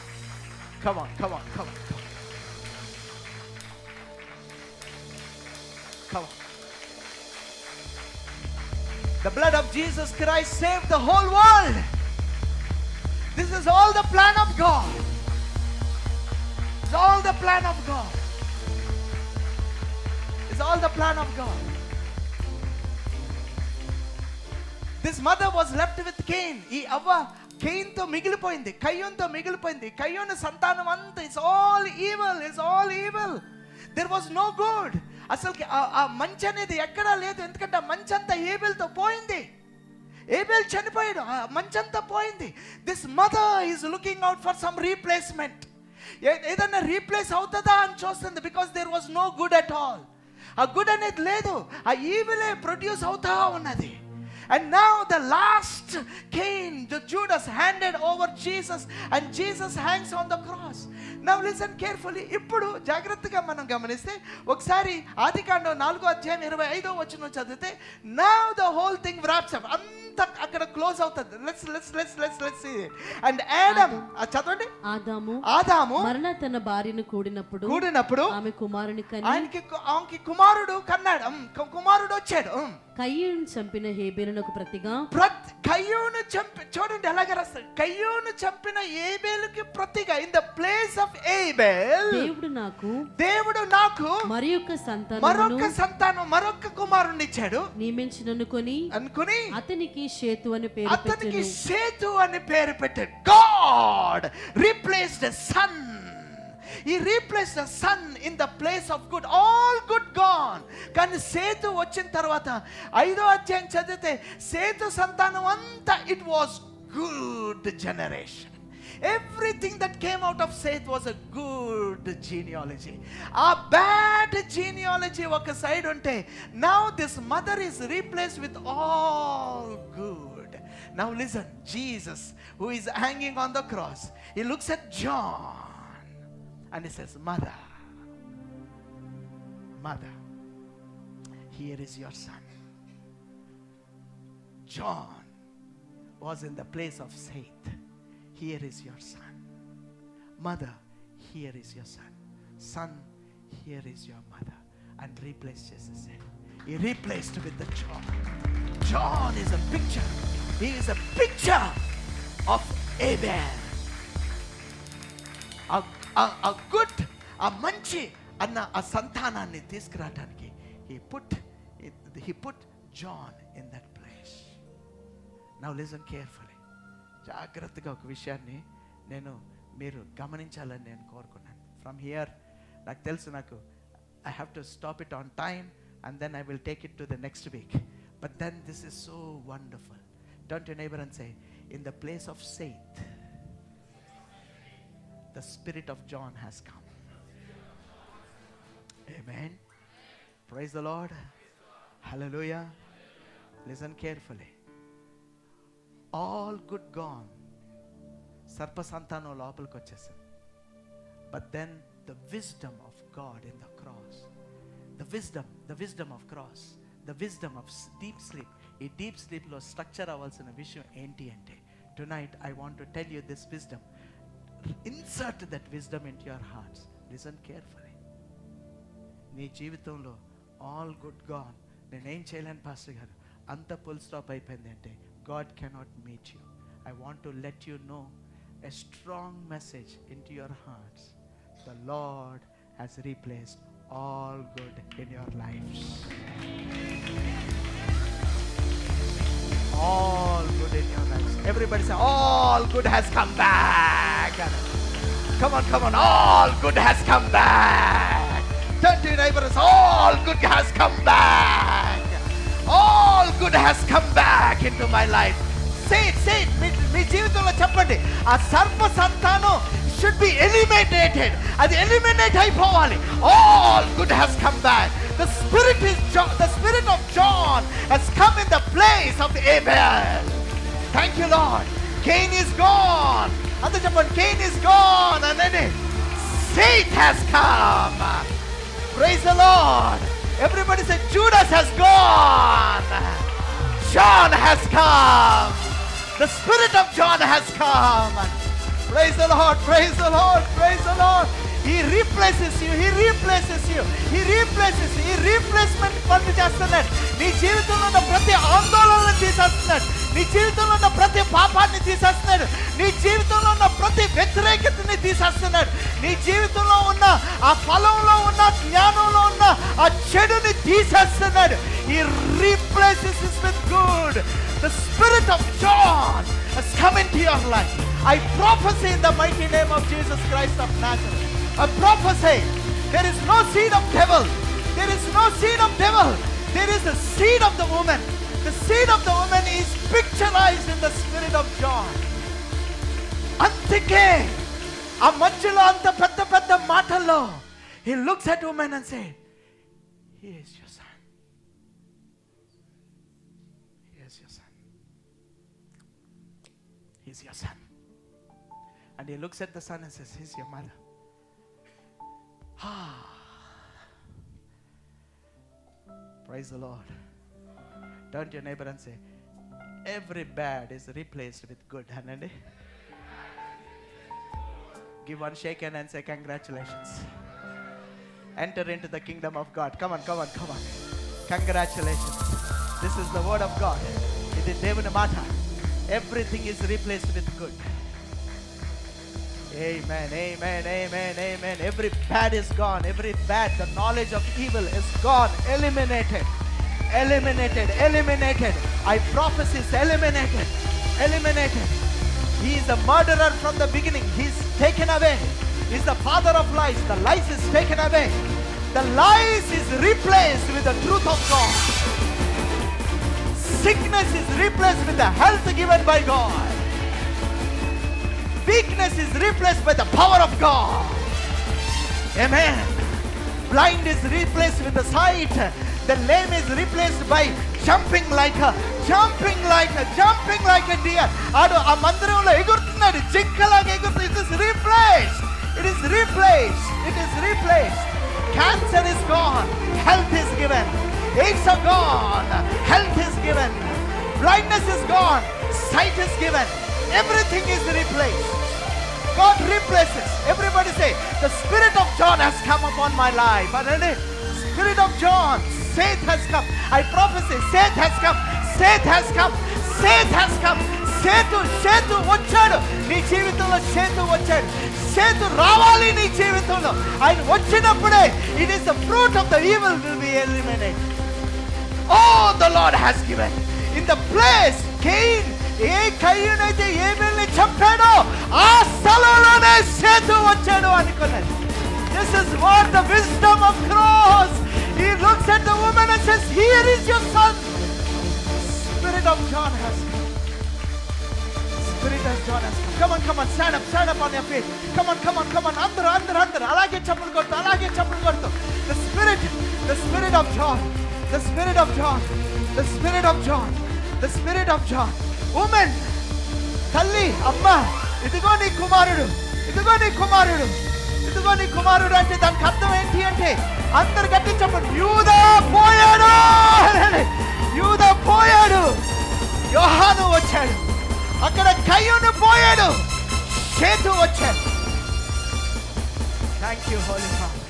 Come on, come on, come on, come on. Come on. The blood of Jesus Christ saved the whole world. This is all the plan of God. It's all the plan of God. It's all the plan of God. This mother was left with Cain. ఈ అవ్వ Cainతో మిగిలిపోయింది, కయ్యూన్తో మిగిలిపోయింది. కయ్యూను సంతానం అంతా it's all evil, it's all evil. There was no good. అసలుకి ఆ మంచి అనేది ఎక్కడా లేదు. ఎందుకంటే ఆ మంచి అంతా ఏబేల్తో పోయింది. ఏబేల్ చనిపోయాడు, ఆ మంచి అంతా పోయింది. This mother is looking out for some replacement. ఏదన్నా రీప్లేస్ అవుతుందా అని చూస్తుంది. Because there was no good at all. ఆ గుడ్ అనేది లేదు, ఆ ఈవిలే ప్రొడ్యూస్ అవుతా ఉన్నది. And now the last Cain, the Judas, handed over Jesus, and Jesus hangs on the cross. Now listen carefully. ఇప్పుడు జాగ్రత్తగా మనం గమనిస్తే ఒకసారి ఆదికాండం 4:25 చదివితే now the whole thing wraps up. అంతా అక్కడ క్లోజ్ అవుతుంది. Let's see it. And Adam, చదవండి. ఆదాము మరణ తన భార్యను కూడినప్పుడు ఆమె కుమారుని కని ఆయనకి కుమారుడు కన్నాడు. కుమారుడు వచ్చాడు. కయ్యూను చంపిన హేబేలునకు ప్రతిగా కయ్యూను చూడండి ఎలాగ రాస్తాడు. కయ్యూను చంపిన హేబేలుకి ప్రతిగా in the place of Abel దేవుడు నాకు మరొక సంతానం మరొక కుమారుని ఇచ్చాడు నియమించుననుకొని అతనికి షేతు అని పేరు పెట్టాడు. God replaced son. He replaced the son in the place of good. All good gone. కానీ సేతు వచ్చిన తర్వాత 5వ అధ్యాయం చదివితే సేతు సంతానం అంతా it was good generation. Everything that came out of Seth was a good genealogy. A bad genealogy ఒక side ఉంటే now this mother is replaced with all good. Now listen, Jesus who is hanging on the cross, he looks at John and he says, mother, here is your son. John was in the place of Seth. Here is your son. Mother, here is your son. Son, here is your mother. And replaced Jesus said. He replaced with the John. John is a picture. He is a picture of Abel. A good, a manchi anna a santananni తీసుకురావడానికి he put John in that place. Now listen carefully. జాగ్రత్తగా ఒక విషయాన్ని మీరు గమనించాలని నేను కోరుకున్నాను. From here నాకు తెలుసు I have to stop it on time and then I will take it to the next week. But then this is so wonderful. Turn to your neighbor and say, in the place of Seth, the spirit of John has come. Amen. Praise the Lord. Hallelujah. Listen carefully. All good gone. Sarpa santano lopaliki vachesam. But then the wisdom of God in the cross. The wisdom of cross. The wisdom of deep sleep. ఈ deep sleep లో structure అవ్వాల్సిన విషయం ఏంటి అంటే tonight I want to tell you this wisdom. Insert that wisdom into your hearts. Listen carefully. నీ జీవితంలో all good gone. నేనేం చేయలేను పాస్టర్ గారు, అంత full stop అయిపోయింది అంటే God cannot meet you. I want to let you know a strong message into your hearts. The Lord has replaced all good in your lives. All good in your lives. Everybody say, all good has come back. Come on. All good has come back. Turn to your neighbor and say, all good has come back. All good has come back into my life. Say it. మీ జీవితంలో చెప్పండి. ఆ సర్ప సంతానం should be eliminated. అది eliminate అయిపోవాలి. All good has come back. The spirit of John has come in the place of Abel. Thank you, Lord. Cain is gone. And the Cain is gone. And then Seth has come. Praise the Lord. Everybody say, Judas has gone. John has come. The Spirit of John has come. Praise the Lord, praise the Lord, praise the Lord. He replaces you, He replaces you, He replaces you. He replacement పని చేస్తున్నాడు. నీ జీవితంలో ఉన్న ప్రతి ఆందోళనను తీసేస్తున్నాడు. నీ జీవితంలో ఉన్న ప్రతి పాపాన్ని తీసేస్తున్నాడు. నీ జీవితంలో ఉన్న ప్రతి వ్యతిరేకతని తీసేస్తున్నాడు. నీ జీవితంలో ఉన్న ఆ ఫలంలో ఉన్న జ్ఞానంలో ఉన్న ఆ చెడుని తీసేస్తున్నాడు. He replaces it with good. The Spirit of John has come into your life. I prophesy in the mighty name of Jesus Christ of Nazareth. I prophesy. There is no seed of devil. There is no seed of devil. There is a seed of the woman. The seed of the woman is picturized in the Spirit of John. Antike ఆ మధ్యలో అంత పెద్ద పెద్ద మాటల్లో he looks at woman and says, he is your son. He is your son. He is your son. And he looks at the son and says, he is your mother. Praise the Lord. Turn to your neighbor and say, every bad is replaced with good. Give one shake hand and say, congratulations. Enter into the kingdom of God. Come on, come on, come on. Congratulations. This is the word of God. It is Devana Mata. Everything is replaced with good. Amen, amen, amen, amen. Every bad is gone. Every bad, the knowledge of evil is gone. Eliminated. Eliminated. Eliminated. I prophesy is eliminated. Eliminated. He is a murderer from the beginning. He's taken away. He's the father of lies. The lies is taken away. The lies is replaced with the truth of God. Sickness is replaced with the health given by God. Weakness is replaced by the power of God. Amen. Blind is replaced with the sight. The lame is replaced by jumping like a deer. Adu a mandiramlo egurtunnadu jinkalaga egurtu. It is replaced. It is replaced. It is replaced. Cancer is gone. Health is given. AIDS are gone. Health is given. Blindness is gone. Sight is given. Everything is replaced. God replaces. Everybody say, the Spirit of John has come upon my life. Spirit of John, Seth has come. I prophesy, Seth has come. Seth has come. Seth has come. Setu వచ్చాడు నీ జీవితంలో. Setu వచ్చాడు. Setu రావాలి నీ జీవితంలో. ఆయన వచ్చినప్పుడే it is the fruit of the evil will be eliminated. Oh, the Lord has given. In the place Cain ఏ కయ్యూనైతే ఏబేల్ని చంపాడో ఆ స్థలంలోనే సేతు వచ్చాడు అనుకున్నాడు. This is what the wisdom of cross. He looks at the woman and says, here is your son. Spirit of John has come. Spirit of John has come. Come on, stand up on your feet. Come on. అందరూ అలాగే చప్పులు కొడుతూ. The Spirit of John. The Spirit of John. The Spirit of John. The Spirit of John. Woman, తల్లి, అమ్మ, ఇదిగో నీ కుమారుడు, ఇదిగో నీ కుమారుడు, ఇదిగో నీ కుమారుడు అంటే దానికి అర్థం ఏంటి అంటే అందరు గట్టి చెప్పండి, యూదా పోయాడు, యూదా పోయాడు, యోహాను వచ్చాడు, అక్కడ కయ్యూను పోయాడు, సేతు వచ్చాడు. Thank you, Holy Father.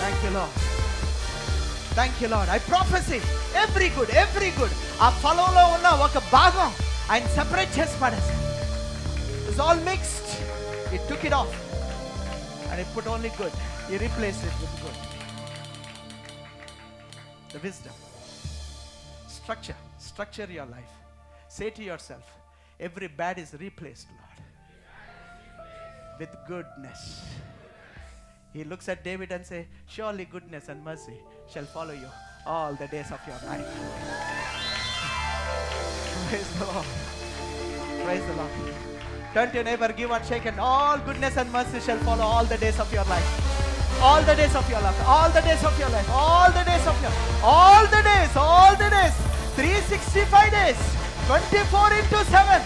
Thank you, Lord. Thank you, Lord. I prophesy every good ఆ ఫలంలో ఉన్న ఒక భాగం ఆయన సెపరేట్ చేసి పడేసాడు. It's all mixed. He took it off and he put only good. He replaced it with good. The wisdom. Structure your life. Say to yourself, every bad is replaced, Lord, with goodness. He looks at David and says, surely goodness and mercy shall follow you all the days of your life. Praise the Lord. Praise the Lord. Turn to your neighbor, give one shake, and all goodness and mercy shall follow all the days of your life. All the days of your life. All the days of your life. All the days of your life. All the days. 365 days. 24/7.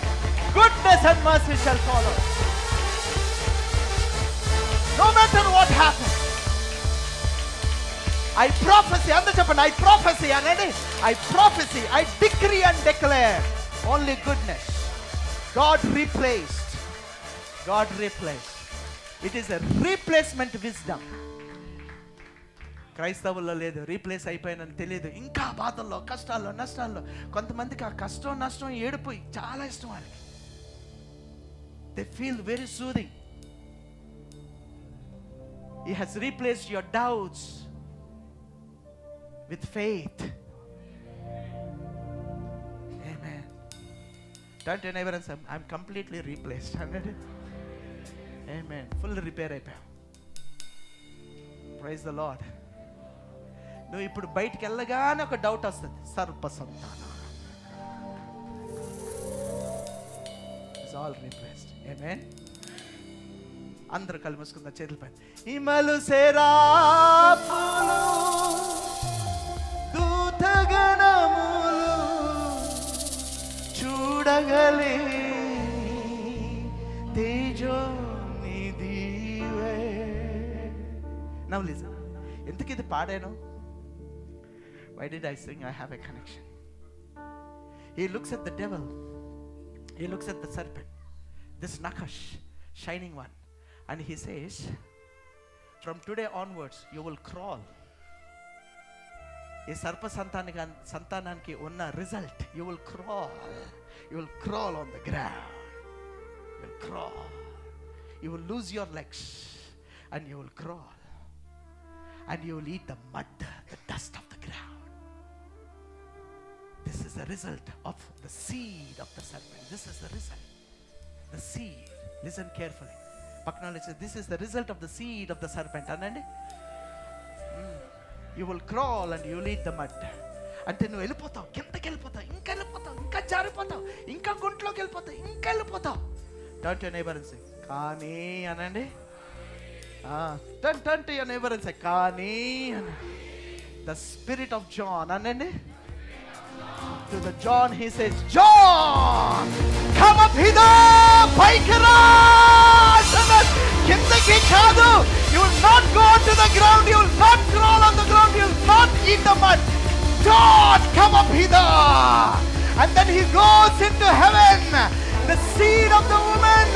Goodness and mercy shall follow. No matter what happens. I prophesy, I prophesy, I decree and declare Only goodness. God replaced. God replaced. It is a replacement wisdom. క్రైస్తవుల్లో లేదు. Replace అయిపోయినని తెలియదు. ఇంకా బాధల్లో, కష్టాల్లో, నష్టాల్లో. కొంతమందికి ఆ కష్టం, నష్టం, ఏడుపు చాలా ఇష్టం వాళ్ళకి. They feel very soothing. He has replaced your doubts with faith. Amen. Turn to your neighbor and say, I'm completely replaced. Amen. Full repair అయిపోయాం. Praise the Lord. నువ్వు ఇప్పుడు బయటికి వెళ్ళగానే ఒక డౌట్ వస్తుంది. సర్ప సంతానం. It's all replaced. Amen. అందరూ కళ్ళు మూసుకుందా చేతుల పైన. ఇమలు సెరాపులు దూతగణములు చూడగలే తేజో నిధివే. Now listen. ఎందుకు ఇది పాడాను? Why did I sing? I have a connection. He looks at the devil. He looks at the serpent, this Nakash, shining one, and he says, from today onwards you will crawl. Ee sarpa santananiki unna result, you will crawl. You will crawl on the ground. You will crawl. You will lose your legs and you will crawl. And you will eat the mud, the dust of the ground. This is the result of the seed of the serpent. This is the result. The seed. Listen carefully. Acknowledge this is the result of the seed of the serpent. Anandi? You will crawl and you will eat the mud. అంటే నువ్వు వెళ్ళిపోతావు, కిందకి వెళ్ళిపోతావు, ఇంకా వెళ్ళిపోతావు, ఇంకా జారిపోతావు, ఇంకా గుంట్లోకి వెళ్ళిపోతావు, ఇంకా వెళ్ళిపోతావు. Turn to your neighbor and say, కానీ అనండి. Turn to your neighbor and say, కానీ అనండి. The spirit of John, అనండి. To the John he says, John, come up hither, paikara. Kindaki kaadu. You will not go to the ground, you will not crawl on the ground, you will not eat the mud. John, come up hither. And then he goes into heaven. The seed of the woman,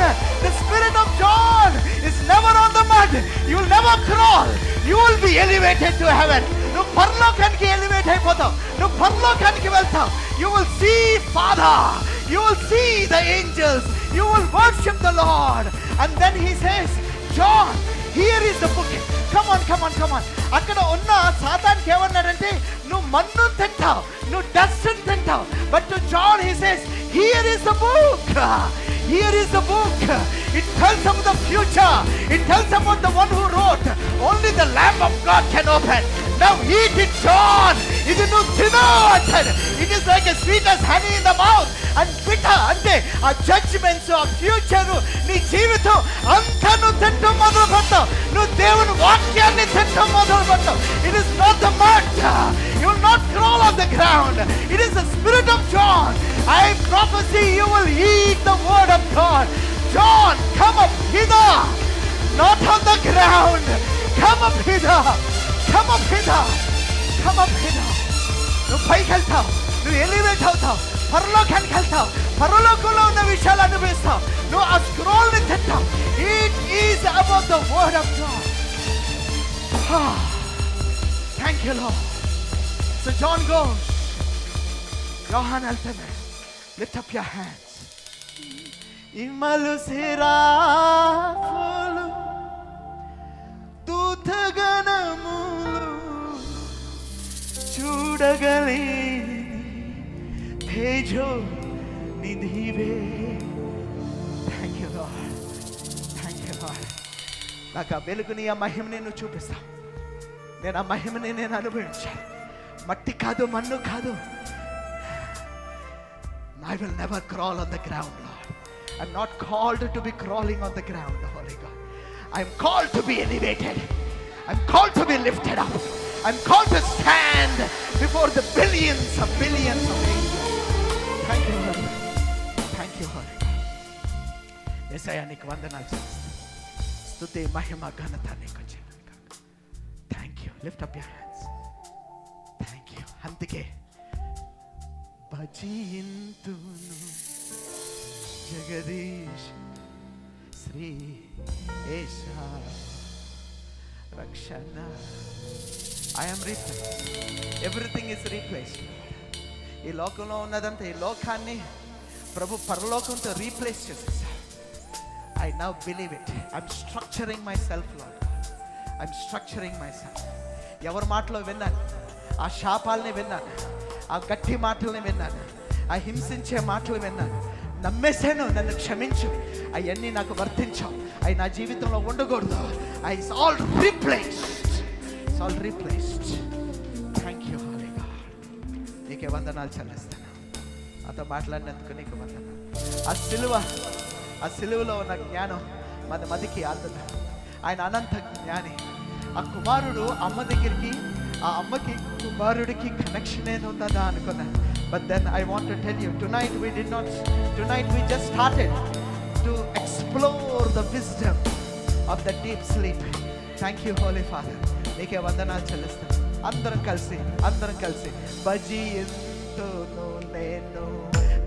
the spirit of John is never on the mud. You will never crawl. You will be elevated to heaven. నువ్వు పరలోకానికి elevate అయిపోతావు. నువ్వు పరలోకానికి వెళ్తావు. You will see Father. You will see the angels. You will worship the Lord. And then he says, John, here is the book. Come on, come on, come on. అక్కడ ఉన్న సాతానికి ఏమన్నాడంటే నువ్వు మన్ను తింటావు, నువ్వు డస్ట్ తింటావు. But to John he says, here is the book. Here is the book. It tells about the future. It tells about the one who wrote. Only the Lamb of God can open. Now eat it, John. It is no sinner. It is like as sweet as honey in the mouth and bitter. Ante a judgments of future nee jeevitam anta nu tintam modalu pettavu. Nu devuni vakyanni tintam modalu pettavu. It is not the mud. You will not crawl on the ground. It is the spirit of John. I prophesy you will eat the word of God. John, come up hither. Not on the ground. Come up hither. Come up hither. Come up hither. నువ్వు పైకి వెళ్తావు, నువ్వు elevate అవుతావు, పరలోకానికి వెళ్తావు, పరలోకంలో ఉన్న విషయాలు అనుభవిస్తావు, నువ్వు ఆ స్క్రోల్ని తింటావు. It is about the word of God. Thank you Lord. So John goes, యోహాన్ వెళ్తాడు. Lift up your hands. ఇమ్మలు సిరాఫులు దూతగణములు చూడగలే తేజో నిధివే. Thank you Lord. Thank you Lord. నాకు ఆ వెలుగుని, ఆ మహిమని నువ్వు చూపిస్తావు. నేను ఆ మహిమని నేను అనుభవించాను. మట్టి కాదు, మన్ను కాదు. I will never crawl on the ground, Lord. I'm not called to be crawling on the ground, Holy God. I'm called to be elevated. I'm called to be lifted up. I'm called to stand before the billions of angels. Thank you, Holy God. Thank you, Holy God. Yesaya నీకు వందనాలు చెల్లిస్తాను. స్తుతి, మహిమ, ఘనత నీకు చెల్లిస్తాను. Thank you. Lift up your hands. Thank you. అందుకే భజింతును జగదీశ్ శ్రీ యేస రక్షణ. I am replaced. Everything is replaced. ఈ లోకంలో ఉన్నదంతా, ఈ లోకాన్ని ప్రభు పరలోకంతో రీప్లేస్ చేసేసారు. I now believe it. I'm structuring myself, Lord. I'm structuring myself. ఎవరి మాటలో విన్నాను, ఆ శాపాలని విన్నాను, ఆ గట్టి మాటలని విన్నాను, ఆ హింసించే మాటలు విన్నాను, నమ్మేశాను. నన్ను క్షమించు, అవన్నీ నాకు వర్తించవు, అవి నా జీవితంలో ఉండకూడదు. It's all replaced. It's all replaced. Thank you, Holy God. నీకే వందనాలు చెల్లిస్తాను. నాతో మాట్లాడినందుకు నీకు వందనాలు. ఆ సిలువలో ఉన్న జ్ఞానం మన మదికి ఆదరణ. ఆయన అనంత జ్ఞాని. ఆ కుమారుడు అమ్మ దగ్గరికి, ఆ అమ్మకి కుమారుడికి కనెక్షన్ ఏముందా అనుకున్నాను. But then I want to tell you, tonight we just started to explore the wisdom of the deep sleep. Thank you, Holy Father. నీకే వందనాలు చెల్లిస్తాను. అందరం కలిసి భజింతును నేను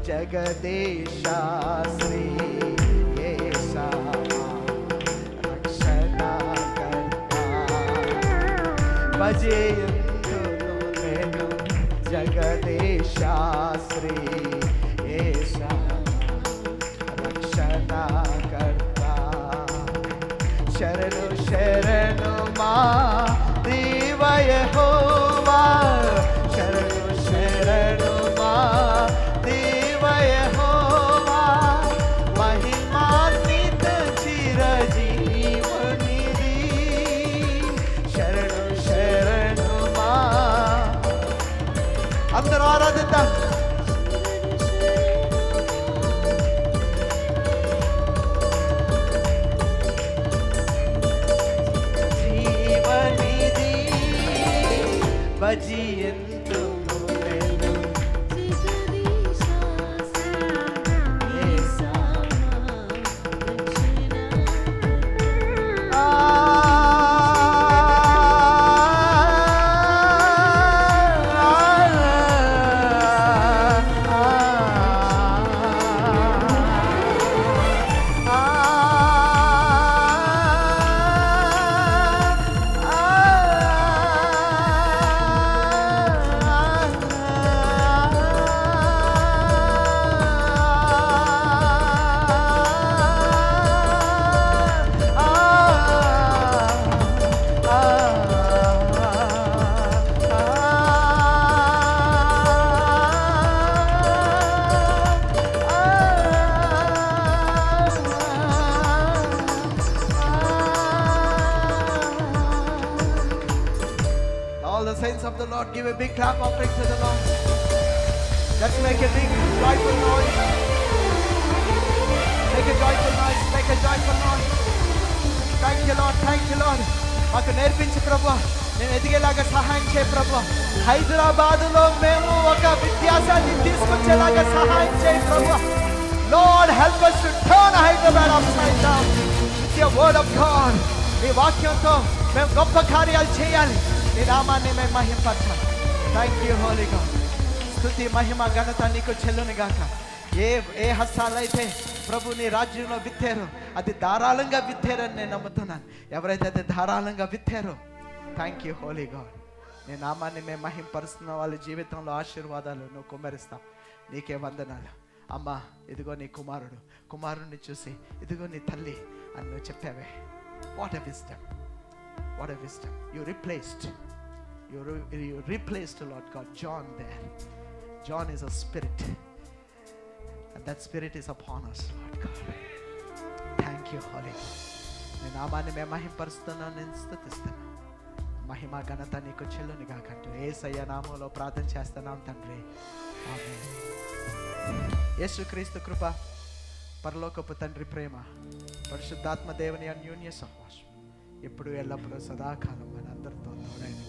జగదీశ శ్రీ యేస రక్షణకర్త. భజింతును నేను జగదీశ శ్రీ యేస రక్షణకర్త. శరణు శరణు మా దేవ యెహోవా, శరణు శరణు మా దేవ యెహోవా. మహిమాన్విత చిరజీవనిధి, శరణు శరణు మా. అందరూ ఆరాధిద్దాం. భజింతును నేను జగదీశ Shri యేస Give a big clap offering to the Lord. Let's make a big joyful noise. Make a joyful noise. Make a joyful noise. Thank you, Lord. Thank you, Lord. మాకు నేర్పించు ప్రభువా, నేను ఎదిగేలాగా సహాయం చేయ ప్రభువా. హైదరాబాదులో మేము ఒక విద్యాసాన్ని తీసుకొచ్చేలాగా సహాయం చేయ ప్రభువా. Lord, help us to turn Hyderabad upside down with your word of God. నీ వాక్యంతో మేము గొప్ప కార్యాలు చేయాలి. నీ నామాన్ని మేము మహింపరచాలి. Thank you holy God. స్తుతి మహిమ ఘనత నీకు చెల్లును గాక. ఏ హస్తాలైతే ప్రభు నీ రాజ్యంలో విత్తారో అది ధారాళంగా విత్తారని నేను నమ్ముతున్నాను. ఎవరైతే అది ధారాళంగా విత్తారో, థ్యాంక్ యూ హోలీ గాడ్. నీ నామాన్ని మేము మహింపరుస్తున్న వాళ్ళ జీవితంలో ఆశీర్వాదాలు నువ్వు కుమ్మరిస్తావు. నీకే వందనాలు. అమ్మా, ఇదిగో నీ కుమారుడిని చూసి ఇదిగో నీ తల్లి అని నువ్వు చెప్పావే. What a wisdom, what a wisdom. You replaced, Lord God, John there. John is a spirit, and that spirit is upon us, Lord God. Thank you, Holy God. నీ నామాన్ని మేము మహింపరుస్తున్నాను, నేను స్తుతిస్తున్నాను. మహిమ ఘనత నీకు చెల్లును గాకంటూ యేసయ్య నామములో ప్రార్థన చేస్తున్నాం తండ్రి. ఆమేన్. యేసుక్రీస్తు కృప, పరలోకపు తండ్రి ప్రేమ, పరిశుద్ధాత్మ దేవుని అన్యోన్య సహవాసం ఎప్పుడు ఎల్లప్పుడూ సదాకాలం మన అందరితో తోడైన